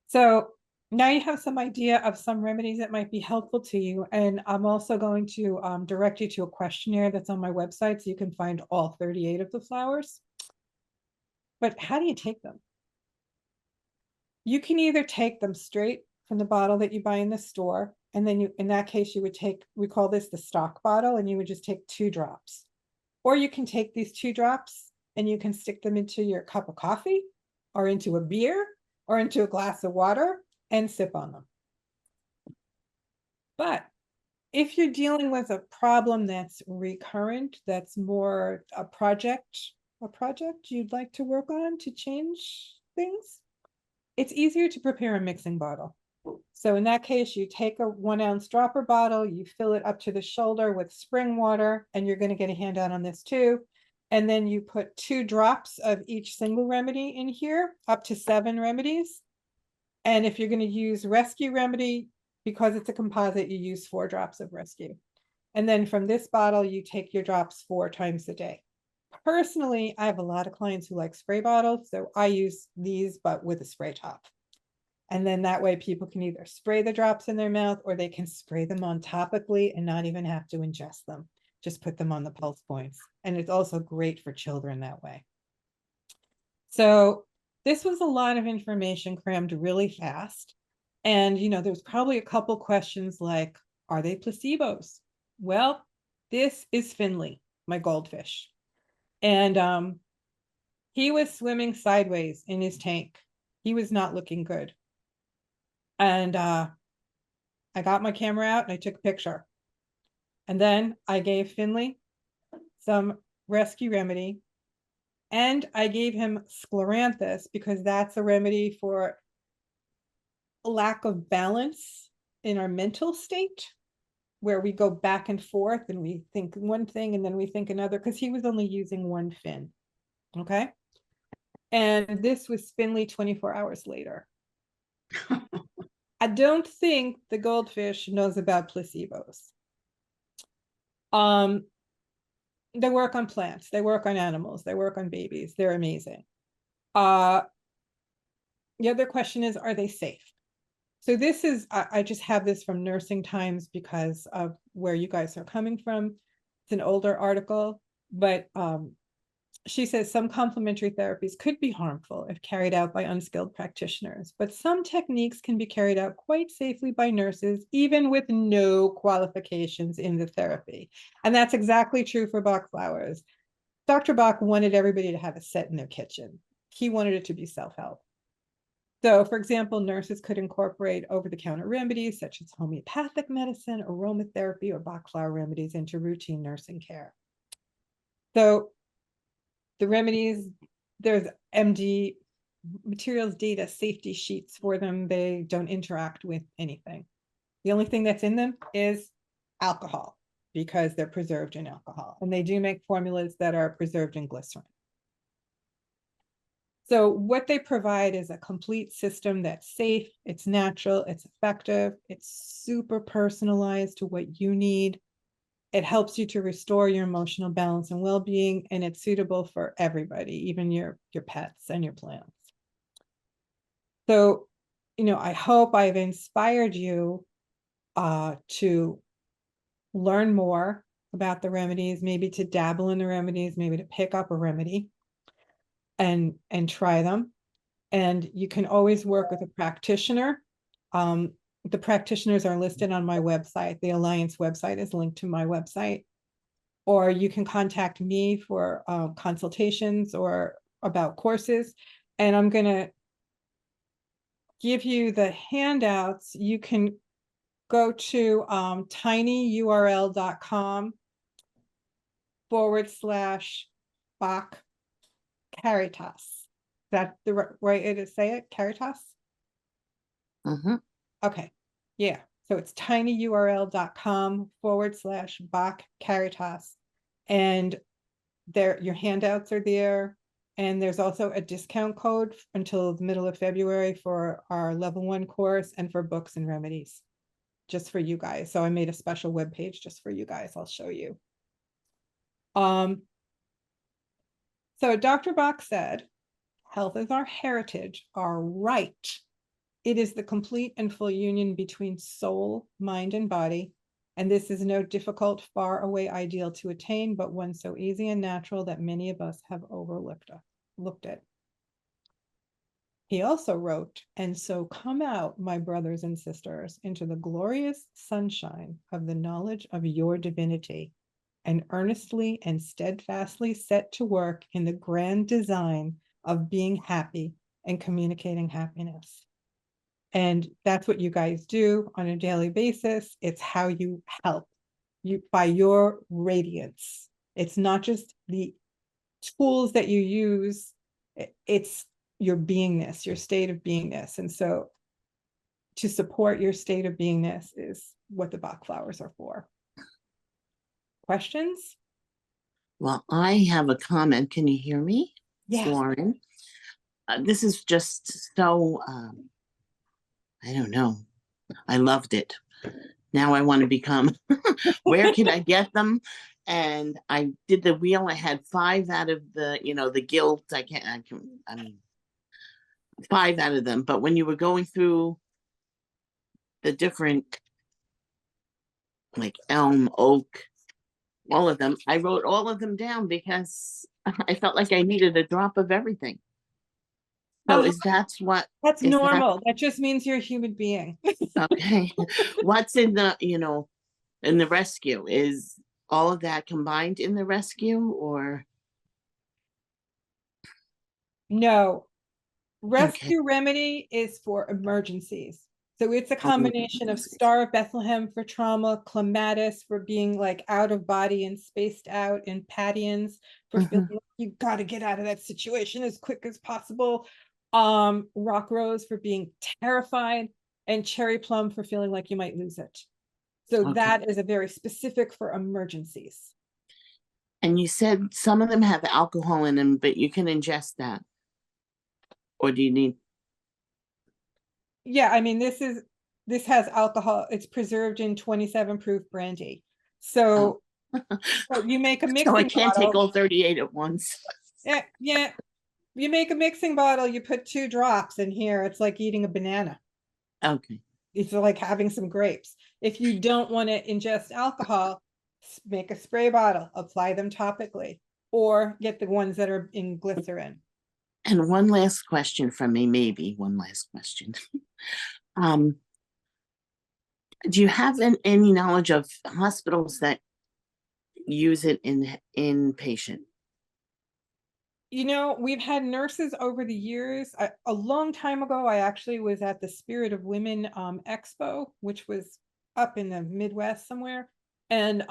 So now you have some idea of some remedies that might be helpful to you. And I'm also going to direct you to a questionnaire that's on my website so you can find all 38 of the flowers. But how do you take them? You can either take them straight from the bottle that you buy in the store, and then you, in that case, you would take, we call this the stock bottle, and you would just take 2 drops. Or you can take these 2 drops and you can stick them into your cup of coffee or into a beer or into a glass of water and sip on them. But if you're dealing with a problem that's recurrent, that's more a project you'd like to work on to change things, it's easier to prepare a mixing bottle. So in that case, you take a 1-ounce dropper bottle, you fill it up to the shoulder with spring water, and you're going to get a handout on this too. And then you put 2 drops of each single remedy in here, up to 7 remedies. And if you're going to use rescue remedy, because it's a composite, you use 4 drops of rescue. And then from this bottle, you take your drops 4 times a day. Personally, I have a lot of clients who like spray bottles, so I use these, but with a spray top. And then that way people can either spray the drops in their mouth or they can spray them on topically and not even have to ingest them. Just put them on the pulse points. And it's also great for children that way. So this was a lot of information crammed really fast. And, you know, there's probably a couple questions like, are they placebos? Well, this is Finley, my goldfish. And he was swimming sideways in his tank. He was not looking good. And I got my camera out and I took a picture. And then I gave Finley some rescue remedy. And I gave him scleranthus because that's a remedy for lack of balance in our mental state, where we go back and forth and we think one thing and then we think another, because he was only using one fin. Okay. And this was Finley 24 hours later. I don't think the goldfish knows about placebos. They work on plants, they work on animals, they work on babies. They're amazing. The other question is, are they safe? So this is, I just have this from Nursing Times because of where you guys are coming from. It's an older article, but she says some complementary therapies could be harmful if carried out by unskilled practitioners, but some techniques can be carried out quite safely by nurses, even with no qualifications in the therapy. And that's exactly true for Bach flowers. Dr. Bach wanted everybody to have a set in their kitchen. He wanted it to be self-help. So, for example, nurses could incorporate over-the-counter remedies such as homeopathic medicine, aromatherapy, or Bach flower remedies into routine nursing care. So the remedies, there's MD materials data safety sheets for them. They don't interact with anything. The only thing that's in them is alcohol because they're preserved in alcohol. And they do make formulas that are preserved in glycerin. So what they provide is a complete system that's safe, it's natural, it's effective, it's super personalized to what you need. It helps you to restore your emotional balance and well-being, and it's suitable for everybody, even your pets and your plants. So, you know, I hope I've inspired you to learn more about the remedies, maybe to dabble in the remedies, maybe to pick up a remedy and try them. And you can always work with a practitioner. The practitioners are listed on my website. The Alliance website is linked to my website. Or you can contact me for consultations or about courses. And I'm going to give you the handouts. You can go to tinyurl.com/Bach Caritas. Is that the right way to say it? Caritas? Mm-hmm. Okay. Yeah. So it's tinyurl.com/Bach Caritas. And there, your handouts are there. And there's also a discount code until the middle of February for our level 1 course and for books and remedies, just for you guys. So I made a special web page just for you guys. I'll show you. So Dr. Bach said, health is our heritage, our right. It is the complete and full union between soul, mind, and body. And this is no difficult, far away ideal to attain, but one so easy and natural that many of us have overlooked it. He also wrote, and so come out, my brothers and sisters, into the glorious sunshine of the knowledge of your divinity, and earnestly and steadfastly set to work in the grand design of being happy and communicating happiness. And that's what you guys do on a daily basis. It's how you help you by your radiance. It's not just the tools that you use, it's your beingness, your state of beingness. And so to support your state of beingness is what the Bach flowers are for. Questions? Well, I have a comment. Can you hear me? Yes. Lauren. This is just so, I don't know. I loved it. Now I want to become, where can I get them? And I did the wheel. I had 5 out of the, the guilt. I mean, 5 out of them. But when you were going through the different, like elm, oak, all of them, I wrote all of them down because I felt like I needed a drop of everything. So that's normal. That just means you're a human being. Okay. What's in the, in the rescue? Is all of that combined in the rescue, or? No. Rescue remedy is for emergencies. So it's a combination of Star of Bethlehem for trauma, clematis for being like out of body and spaced out, and Patians for feeling like you got to get out of that situation as quick as possible. Rock rose for being terrified, and cherry plum for feeling like you might lose it. So that is a very specific for emergencies. And you said some of them have alcohol in them, but you can ingest that. Or do you need? Yeah, I mean, this has alcohol. It's preserved in 27 proof brandy. So, but you make a mixing So I can't bottle. take all 38 at once. Yeah. You make a mixing bottle, you put 2 drops in here. It's like eating a banana. Okay. It's like having some grapes. If you don't want to ingest alcohol, make a spray bottle, apply them topically, or get the ones that are in glycerin. And one last question from me, maybe one last question. Do you have any knowledge of hospitals that use it in inpatient? We've had nurses over the years. A long time ago, I actually was at the Spirit of Women Expo, which was up in the Midwest somewhere. And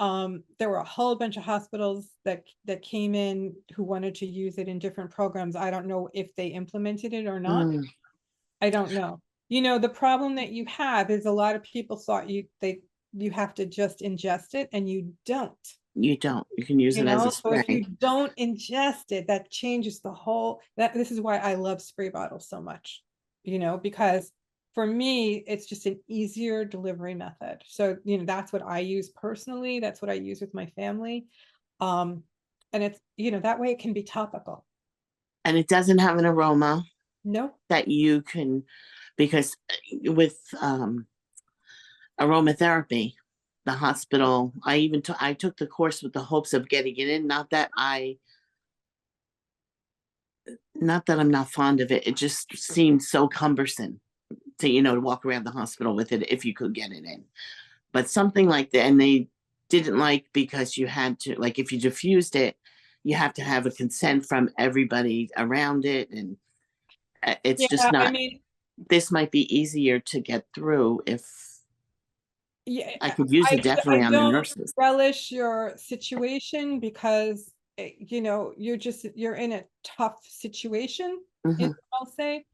there were a whole bunch of hospitals that came in who wanted to use it in different programs. I don't know if they implemented it or not. I don't know. The problem that you have is a lot of people thought you have to just ingest it, and you don't. You don't. You can use it as a spray. So if you don't ingest it, that changes the whole. This is why I love spray bottles so much. Because for me, it's just an easier delivery method. So that's what I use personally. That's what I use with my family. And it's that way it can be topical. And it doesn't have an aroma. No. That you can, because with aromatherapy, the hospital, I took the course with the hopes of getting it in. Not that I'm not fond of it. It just seemed so cumbersome to walk around the hospital with it if you could get it in. But something like that, and they didn't like, because you had to, like, if you diffused it, you have to have a consent from everybody around it, and it's just not. This might be easier to get through if I could use it definitely on the nurses. I don't relish your situation because you're in a tough situation. I'll say.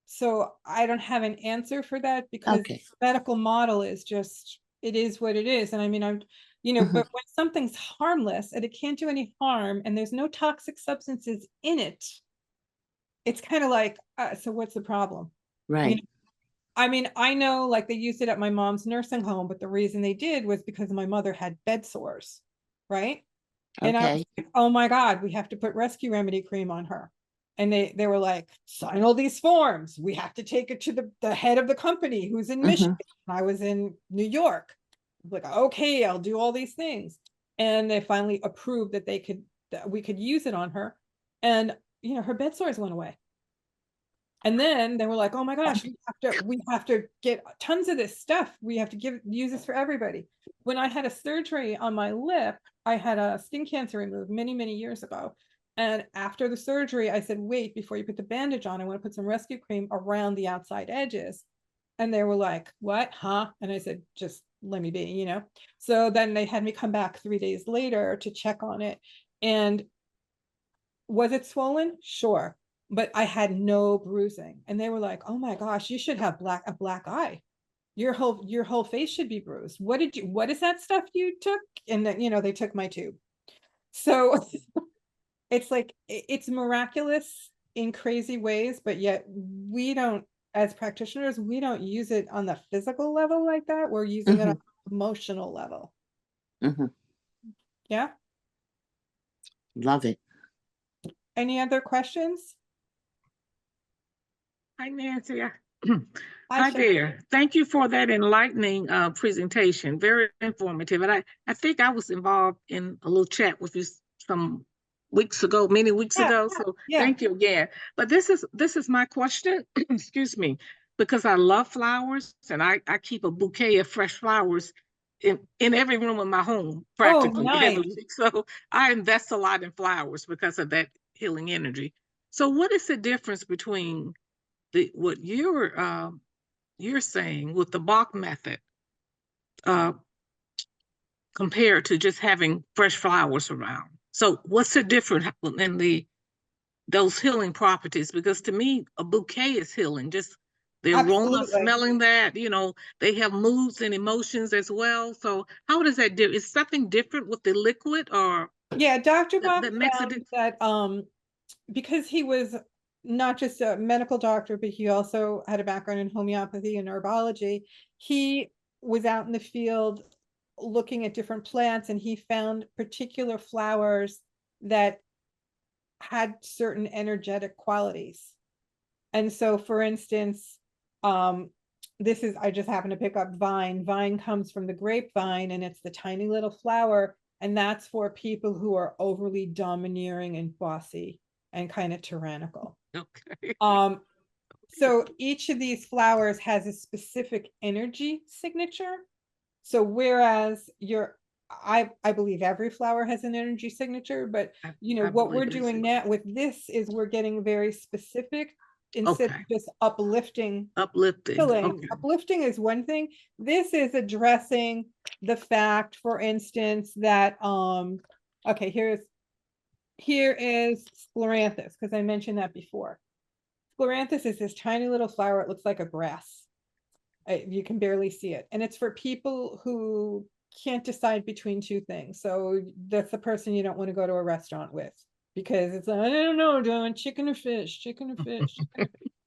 So I don't have an answer for that, because the medical model is just, it is what it is. And I mean, you know, but when something's harmless and it can't do any harm and there's no toxic substances in it, it's kind of like, so what's the problem? Right. You know, I mean, I know like they used it at my mom's nursing home, but the reason they did was because my mother had bed sores, right? And I was Okay. like, oh my God, we have to put rescue remedy cream on her. And they were like, sign all these forms. We have to take it to the head of the company who's in Michigan. I was in New York. Like, okay, I'll do all these things. And they finally approved that we could use it on her. And, you know, her bed sores went away. And then they were like, oh my gosh, we have to get tons of this stuff. We have to use this for everybody. When I had a surgery on my lip, I had a skin cancer removed many, many years ago. And after the surgery, I said, wait, before you put the bandage on, I want to put some rescue cream around the outside edges. And they were like, what, huh? And I said, just let me be, you know? So then they had me come back 3 days later to check on it. And was it swollen? Sure. But I had no bruising. And they were like, oh my gosh, you should have a black eye. Your whole face should be bruised. What is that stuff you took? And then, you know, they took my tube. So it's like, it's miraculous in crazy ways, but yet we don't, as practitioners, we don't use it on the physical level like that. We're using it on an emotional level. Yeah. Love it. Any other questions? Hi, Nancy. Hi, Hi Sharon. there. Thank you for that enlightening presentation. Very informative. And I think I was involved in a little chat with you some weeks ago, many weeks ago. So thank you again. But this is my question. Excuse me, because I love flowers and I keep a bouquet of fresh flowers in every room of my home, practically every week. So I invest a lot in flowers because of that healing energy. So what is the difference between what you're saying with the Bach method compared to just having fresh flowers around? So what's the difference in those healing properties? Because to me, a bouquet is healing. Just the aroma of smelling that, you know, they have moods and emotions as well. So how does that do? Is something different with the liquid, or yeah, Dr. Bach that makes found it that because he was not just a medical doctor, but he also had a background in homeopathy and herbology. He was out in the field looking at different plants, and he found particular flowers that had certain energetic qualities. And so, for instance, I just happen to pick up vine. Vine comes from the grapevine, and it's the tiny little flower, and that's for people who are overly domineering and bossy and kind of tyrannical. okay? So each of these flowers has a specific energy signature. So whereas I believe every flower has an energy signature, but you know what we're doing now with this is we're getting very specific instead of just uplifting. Uplifting is one thing. This is addressing the fact, for instance, that okay, here is scleranthus, because I mentioned that before. Scleranthus is this tiny little flower. It looks like a grass. You can barely see it. And it's for people who can't decide between two things. So that's the person you don't want to go to a restaurant with, because it's like, I don't know, doing chicken or fish, chicken or fish.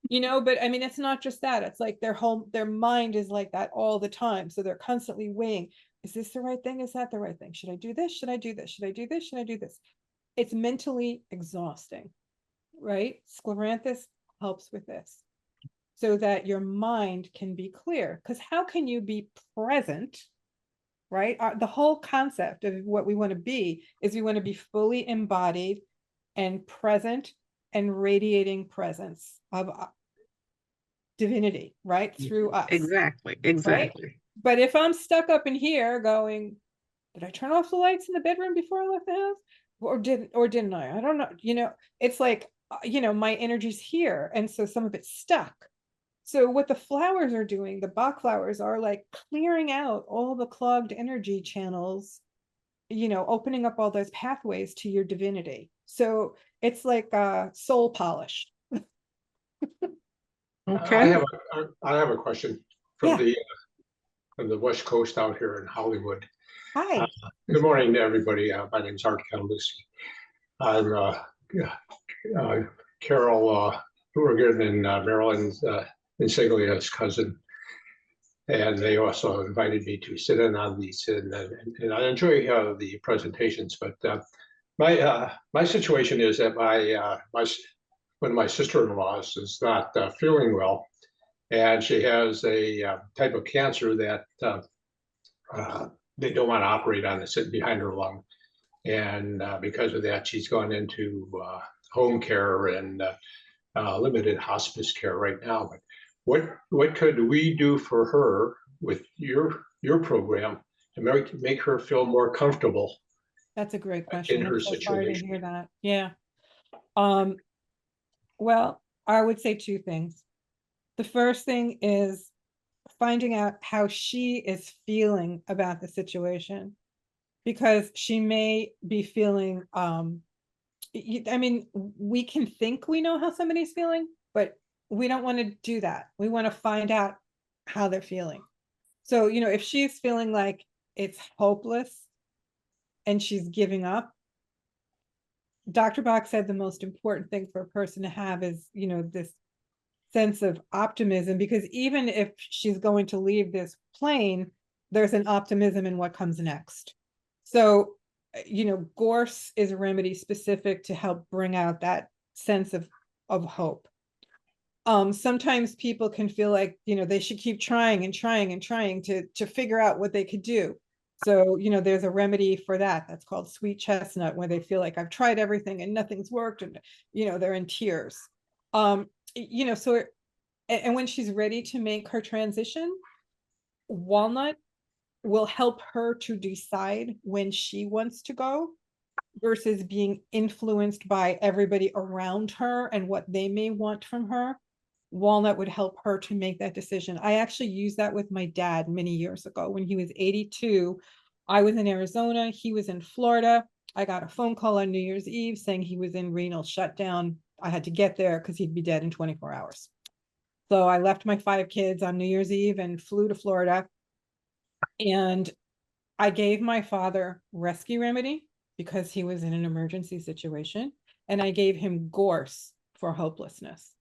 You know, but I mean, it's not just that. It's like their mind is like that all the time. So they're constantly weighing, is this the right thing? Is that the right thing? Should I do this? Should I do this? Should I do this? Should I do this? It's mentally exhausting, right? Scleranthus helps with this so that your mind can be clear. Because how can you be present, right? The whole concept of what we want to be is we want to be fully embodied and present and radiating presence of divinity, right? Through us. Exactly. Right? But if I'm stuck up in here going, did I turn off the lights in the bedroom before I left the house? Or didn't I? I don't know. You know, it's like, you know, my energy's here. And so some of it's stuck. So what the flowers are doing, the Bach flowers are like clearing out all the clogged energy channels, you know, opening up all those pathways to your divinity. So it's like soul polish. Okay. I have a question from the West Coast out here in Hollywood. Hi. Good morning to everybody. My name is Art Calducci. I'm Carol Hourigan in Maryland, Insiglia's cousin. And they also invited me to sit in on these, and I enjoy the presentations. But my situation is that one of my sister-in-laws is not feeling well, and she has a type of cancer that they don't want to operate on, it's sitting behind her lung. And because of that, she's gone into home care and limited hospice care right now. But what could we do for her with your program to make her feel more comfortable? That's a great question. In her I'm so sorry to situation. hear that. Yeah. Well, I would say two things. The first thing is finding out how she is feeling about the situation, because she may be feeling, I mean, we can think we know how somebody's feeling, but we don't want to do that. We want to find out how they're feeling. So, if she's feeling like it's hopeless and she's giving up, Dr. Bach said the most important thing for a person to have is, this sense of optimism, because even if she's going to leave this plane, there's an optimism in what comes next. So, gorse is a remedy specific to help bring out that sense of hope. Sometimes people can feel like, they should keep trying and trying and trying to figure out what they could do. So, there's a remedy for that. That's called sweet chestnut, where they feel like I've tried everything and nothing's worked, and, they're in tears. So, and when she's ready to make her transition, walnut will help her to decide when she wants to go versus being influenced by everybody around her and what they may want from her. Walnut would help her to make that decision. I actually used that with my dad many years ago when he was 82. I was in Arizona, he was in Florida. I got a phone call on New Year's Eve saying he was in renal shutdown. I had to get there because he'd be dead in 24 hours. So I left my 5 kids on New Year's Eve and flew to Florida. And I gave my father rescue remedy because he was in an emergency situation. And I gave him gorse for hopelessness.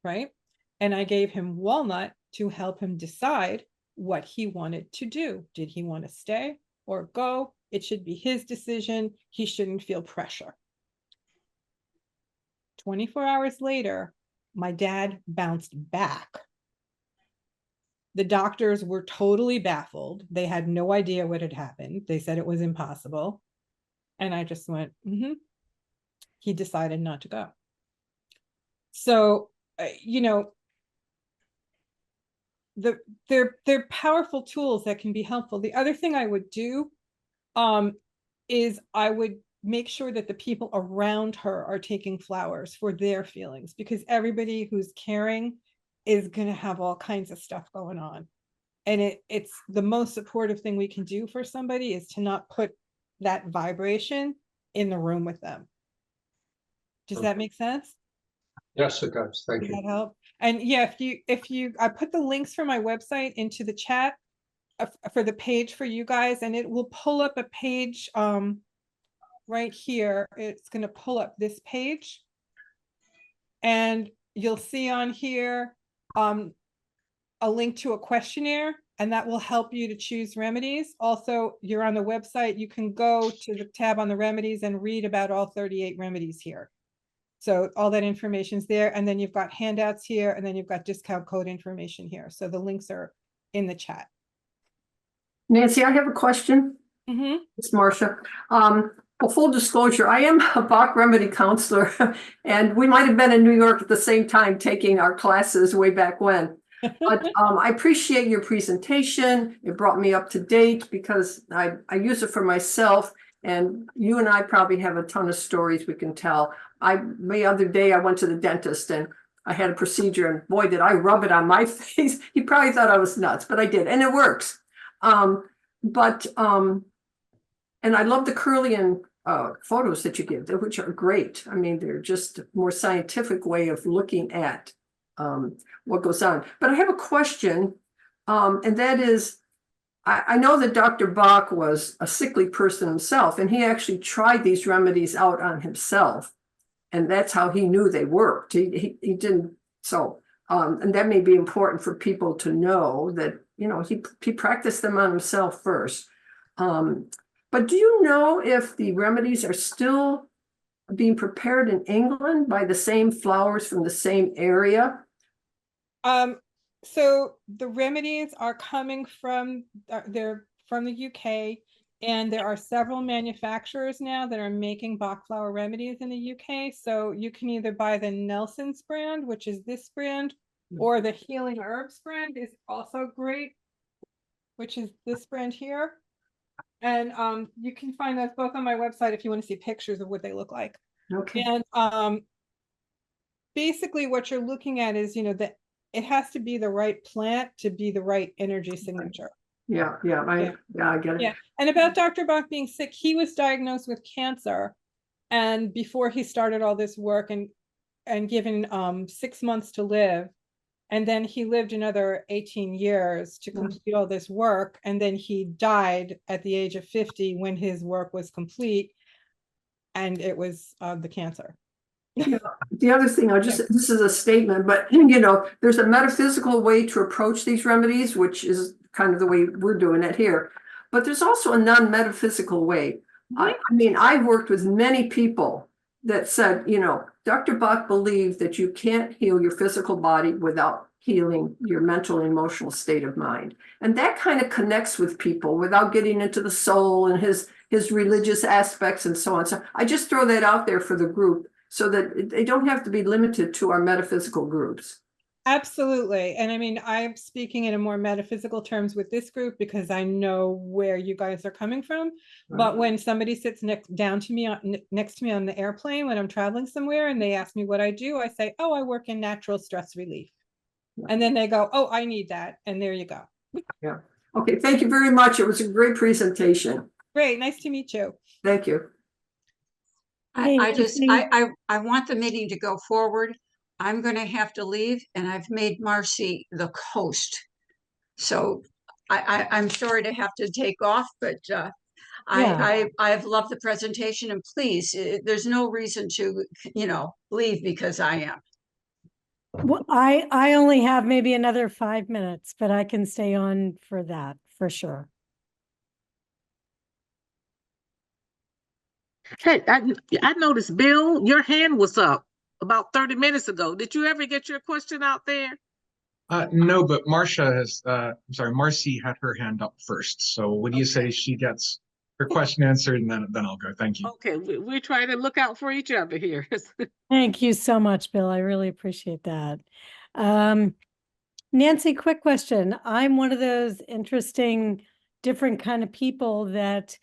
Right? And I gave him walnut to help him decide what he wanted to do. Did he want to stay or go? It should be his decision. He shouldn't feel pressure. 24 hours later, my dad bounced back. The doctors were totally baffled. They had no idea what had happened. They said it was impossible. And I just went, He decided not to go. So, they're powerful tools that can be helpful. The other thing I would do is I would make sure that the people around her are taking flowers for their feelings, because everybody who's caring is going to have all kinds of stuff going on. And it's the most supportive thing we can do for somebody is to not put that vibration in the room with them. Does that make sense? Yes, it does. Thank you. Does that help? And yeah, if you, I put the links for my website into the chat for the page for you guys, and it will pull up a page right here. It's going to pull up this page, and you'll see on here a link to a questionnaire, and that will help you to choose remedies. Also, you're on the website, you can go to the tab on the remedies and read about all 38 remedies here. So all that information's there, and then you've got handouts here, and then you've got discount code information here. So the links are in the chat. Nancy, I have a question. It's Marcia. Well, full disclosure, I am a Bach remedy counselor, and we might have been in New York at the same time taking our classes way back when. But I appreciate your presentation. It brought me up to date because I use it for myself, and you and I probably have a ton of stories we can tell. The other day I went to the dentist and I had a procedure, and boy, did I rub it on my face. He probably thought I was nuts, but I did, and it works. And I love the Curlian photos that you give, which are great. I mean, they're just a more scientific way of looking at what goes on. But I have a question, and that is, I know that Dr. Bach was a sickly person himself, and he actually tried these remedies out on himself. And that's how he knew they worked. He didn't, so, and that may be important for people to know that, you know, he practiced them on himself first. But do you know if the remedies are still being prepared in England by the same flowers from the same area? So the remedies are coming from, they're from the UK, and there are several manufacturers now that are making Bach Flower remedies in the UK. So you can either buy the Nelson's brand, which is this brand, or the Healing Herbs brand is also great, which is this brand here. And you can find those both on my website if you want to see pictures of what they look like. Okay. And basically what you're looking at is, you know, that it has to be the right plant to be the right energy signature. Yeah, I get it. Yeah. And about Dr. Bach being sick, he was diagnosed with cancer. And before he started all this work and given 6 months to live, and then he lived another 18 years to complete all this work. And then he died at the age of 50 when his work was complete. And it was the cancer. Yeah. The other thing, this is a statement, but you know, there's a metaphysical way to approach these remedies, which is kind of the way we're doing it here. But there's also a non-metaphysical way. I mean, I've worked with many people that said, you know, Dr. Bach believed that you can't heal your physical body without healing your mental and emotional state of mind. And that kind of connects with people without getting into the soul and his religious aspects and so on. So I just throw that out there for the group, so that they don't have to be limited to our metaphysical groups. Absolutely. And I mean, I'm speaking in a more metaphysical terms with this group because I know where you guys are coming from. Right. But when somebody sits next to me on the airplane when I'm traveling somewhere and they ask me what I do, I say, oh, I work in natural stress relief. Yeah. And then they go, oh, I need that. And there you go. Yeah. Okay. Thank you very much. It was a great presentation. Great. Nice to meet you. Thank you. I want the meeting to go forward. I'm going to have to leave, and I've made Marcy the host. So I'm sorry to have to take off, but I've loved the presentation, and please, there's no reason to, you know, leave because I am. Well, I only have maybe another 5 minutes, but I can stay on for that for sure. Hey, I noticed, Bill, your hand was up about 30 minutes ago. Did you ever get your question out there? No, but Marcy had her hand up first. So what do you say she gets her question answered, and then I'll go. Thank you. Okay, we're trying to look out for each other here. Thank you so much, Bill. I really appreciate that. Nancy, quick question. I'm one of those interesting, different kind of people that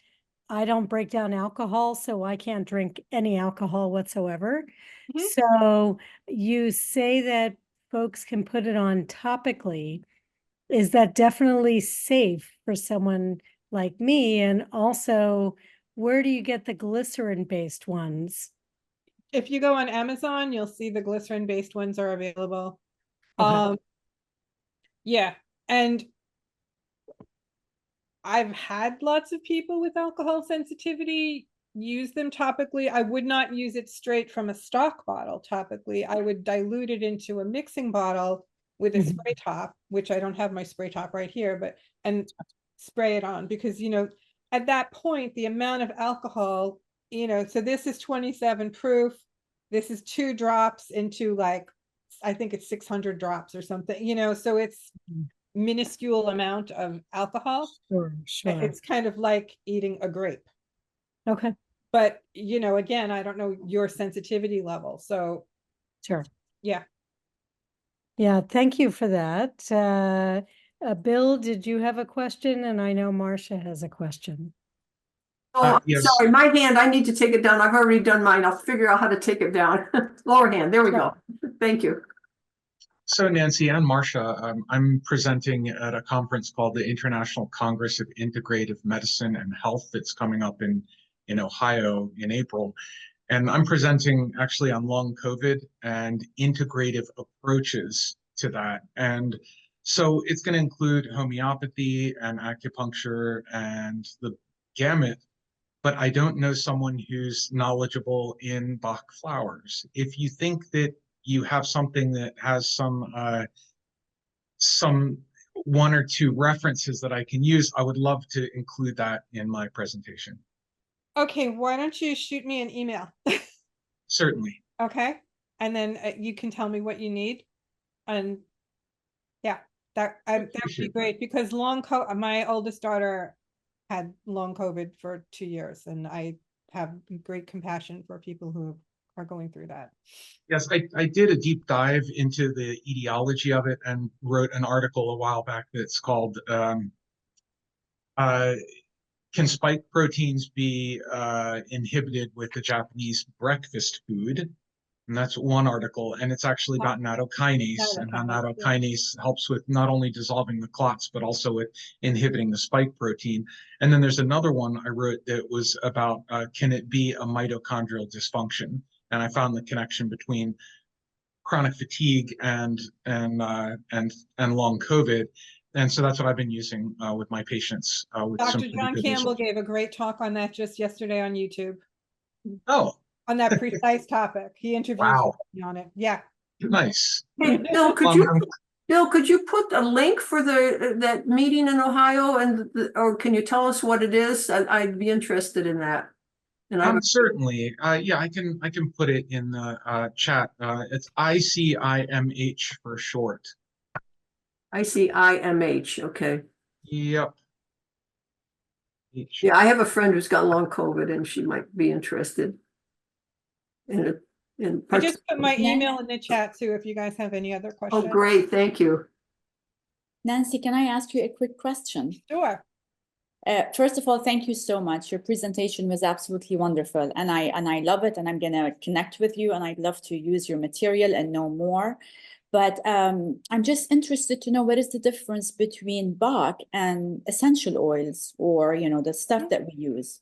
I don't break down alcohol, so I can't drink any alcohol whatsoever. Mm-hmm. So you say that folks can put it on topically. Is that definitely safe for someone like me? And also, where do you get the glycerin-based ones? If you go on Amazon, you'll see the glycerin-based ones are available. Okay. Yeah, and I've had lots of people with alcohol sensitivity use them topically. I would not use it straight from a stock bottle topically. I would dilute it into a mixing bottle with a spray top, which I don't have my spray top right here, and spray it on, because, you know, at that point, the amount of alcohol, you know, so this is 27 proof. This is 2 drops into, like, I think it's 600 drops or something, you know, so it's minuscule amount of alcohol. Sure. It's kind of like eating a grape. Okay. But, you know, again, I don't know your sensitivity level. So sure. Yeah. Yeah. Thank you for that. Bill, did you have a question? And I know Marcia has a question. Oh, yes. Sorry, my hand, I need to take it down. I've already done mine. I'll figure out how to take it down. Lower hand. There we go. Thank you. So Nancy and Marcia, I'm presenting at a conference called the International Congress of Integrative Medicine and Health that's coming up in Ohio in April. And I'm presenting actually on long COVID and integrative approaches to that. And So it's going to include homeopathy and acupuncture and the gamut, but I don't know someone who's knowledgeable in Bach flowers. If you think that you have something that has some one or two references that I can use, I would love to include that in my presentation. Okay, why don't you shoot me an email? Certainly. Okay, and then you can tell me what you need, and yeah, that would be great, because my oldest daughter had long COVID for 2 years, and I have great compassion for people who are going through that. Yes, I did a deep dive into the etiology of it and wrote an article a while back that's called Can Spike Proteins Be Inhibited with the Japanese Breakfast Food? And that's one article, and it's actually got nattokinase, and how nattokinase helps with not only dissolving the clots, but also with inhibiting the spike protein. And then there's another one I wrote that was about, can it be a mitochondrial dysfunction? And I found the connection between chronic fatigue and long COVID. And so that's what I've been using with my patients. With Dr. John Campbell gave a great talk on that just yesterday on YouTube. Oh. On that precise topic. He interviewed me on it. Yeah. Nice. Hey, Bill, could you put a link for that meeting in Ohio, and or can you tell us what it is? I'd be interested in that. And certainly, yeah, I can put it in the chat. It's ICIMH for short. ICIMH. Okay. Yep. Yeah, I have a friend who's got long COVID, and she might be interested. I just put my email in the chat too, if you guys have any other questions. Oh, great. Thank you. Nancy, can I ask you a quick question? Sure. First of all, thank you so much. Your presentation was absolutely wonderful, and I love it, and I'm gonna connect with you, and I'd love to use your material and know more. But I'm just interested to know, what is the difference between Bach and essential oils, or the stuff that we use?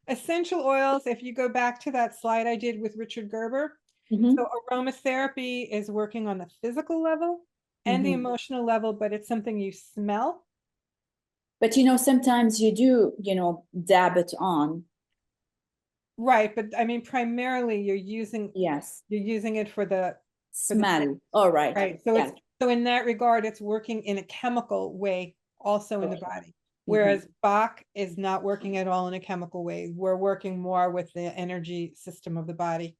Essential oils, if you go back to that slide I did with Richard Gerber, so aromatherapy is working on the physical level and the emotional level, but it's something you smell. But sometimes you do, dab it on. Right, but I mean, primarily you're using it for the smell. All right. Right. So so in that regard, it's working in a chemical way also in the body. Whereas Bach is not working at all in a chemical way. We're working more with the energy system of the body.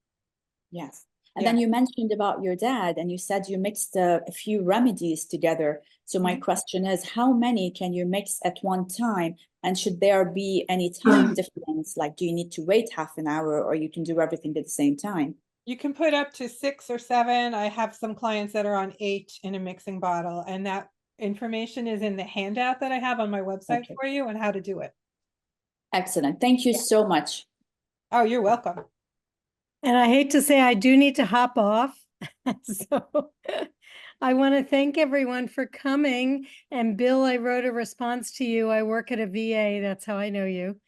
Yes. And then you mentioned about your dad, and you said you mixed a few remedies together. So my question is, how many can you mix at one time? And should there be any time difference? Like, do you need to wait half an hour, or you can do everything at the same time? You can put up to 6 or 7. I have some clients that are on 8 in a mixing bottle, and that information is in the handout that I have on my website for you on how to do it. Excellent. Thank you so much. Oh, you're welcome. And I hate to say, I do need to hop off. So I want to thank everyone for coming. And Bill, I wrote a response to you. I work at a VA. That's how I know you,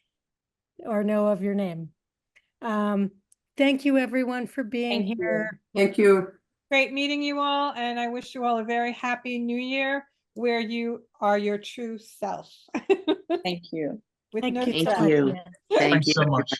or know of your name. Thank you, everyone, for being here. Thank you. Great meeting you all. And I wish you all a very happy new year, where you are your true self. Thank you. With Thank no you. Thank you. Thanks so much.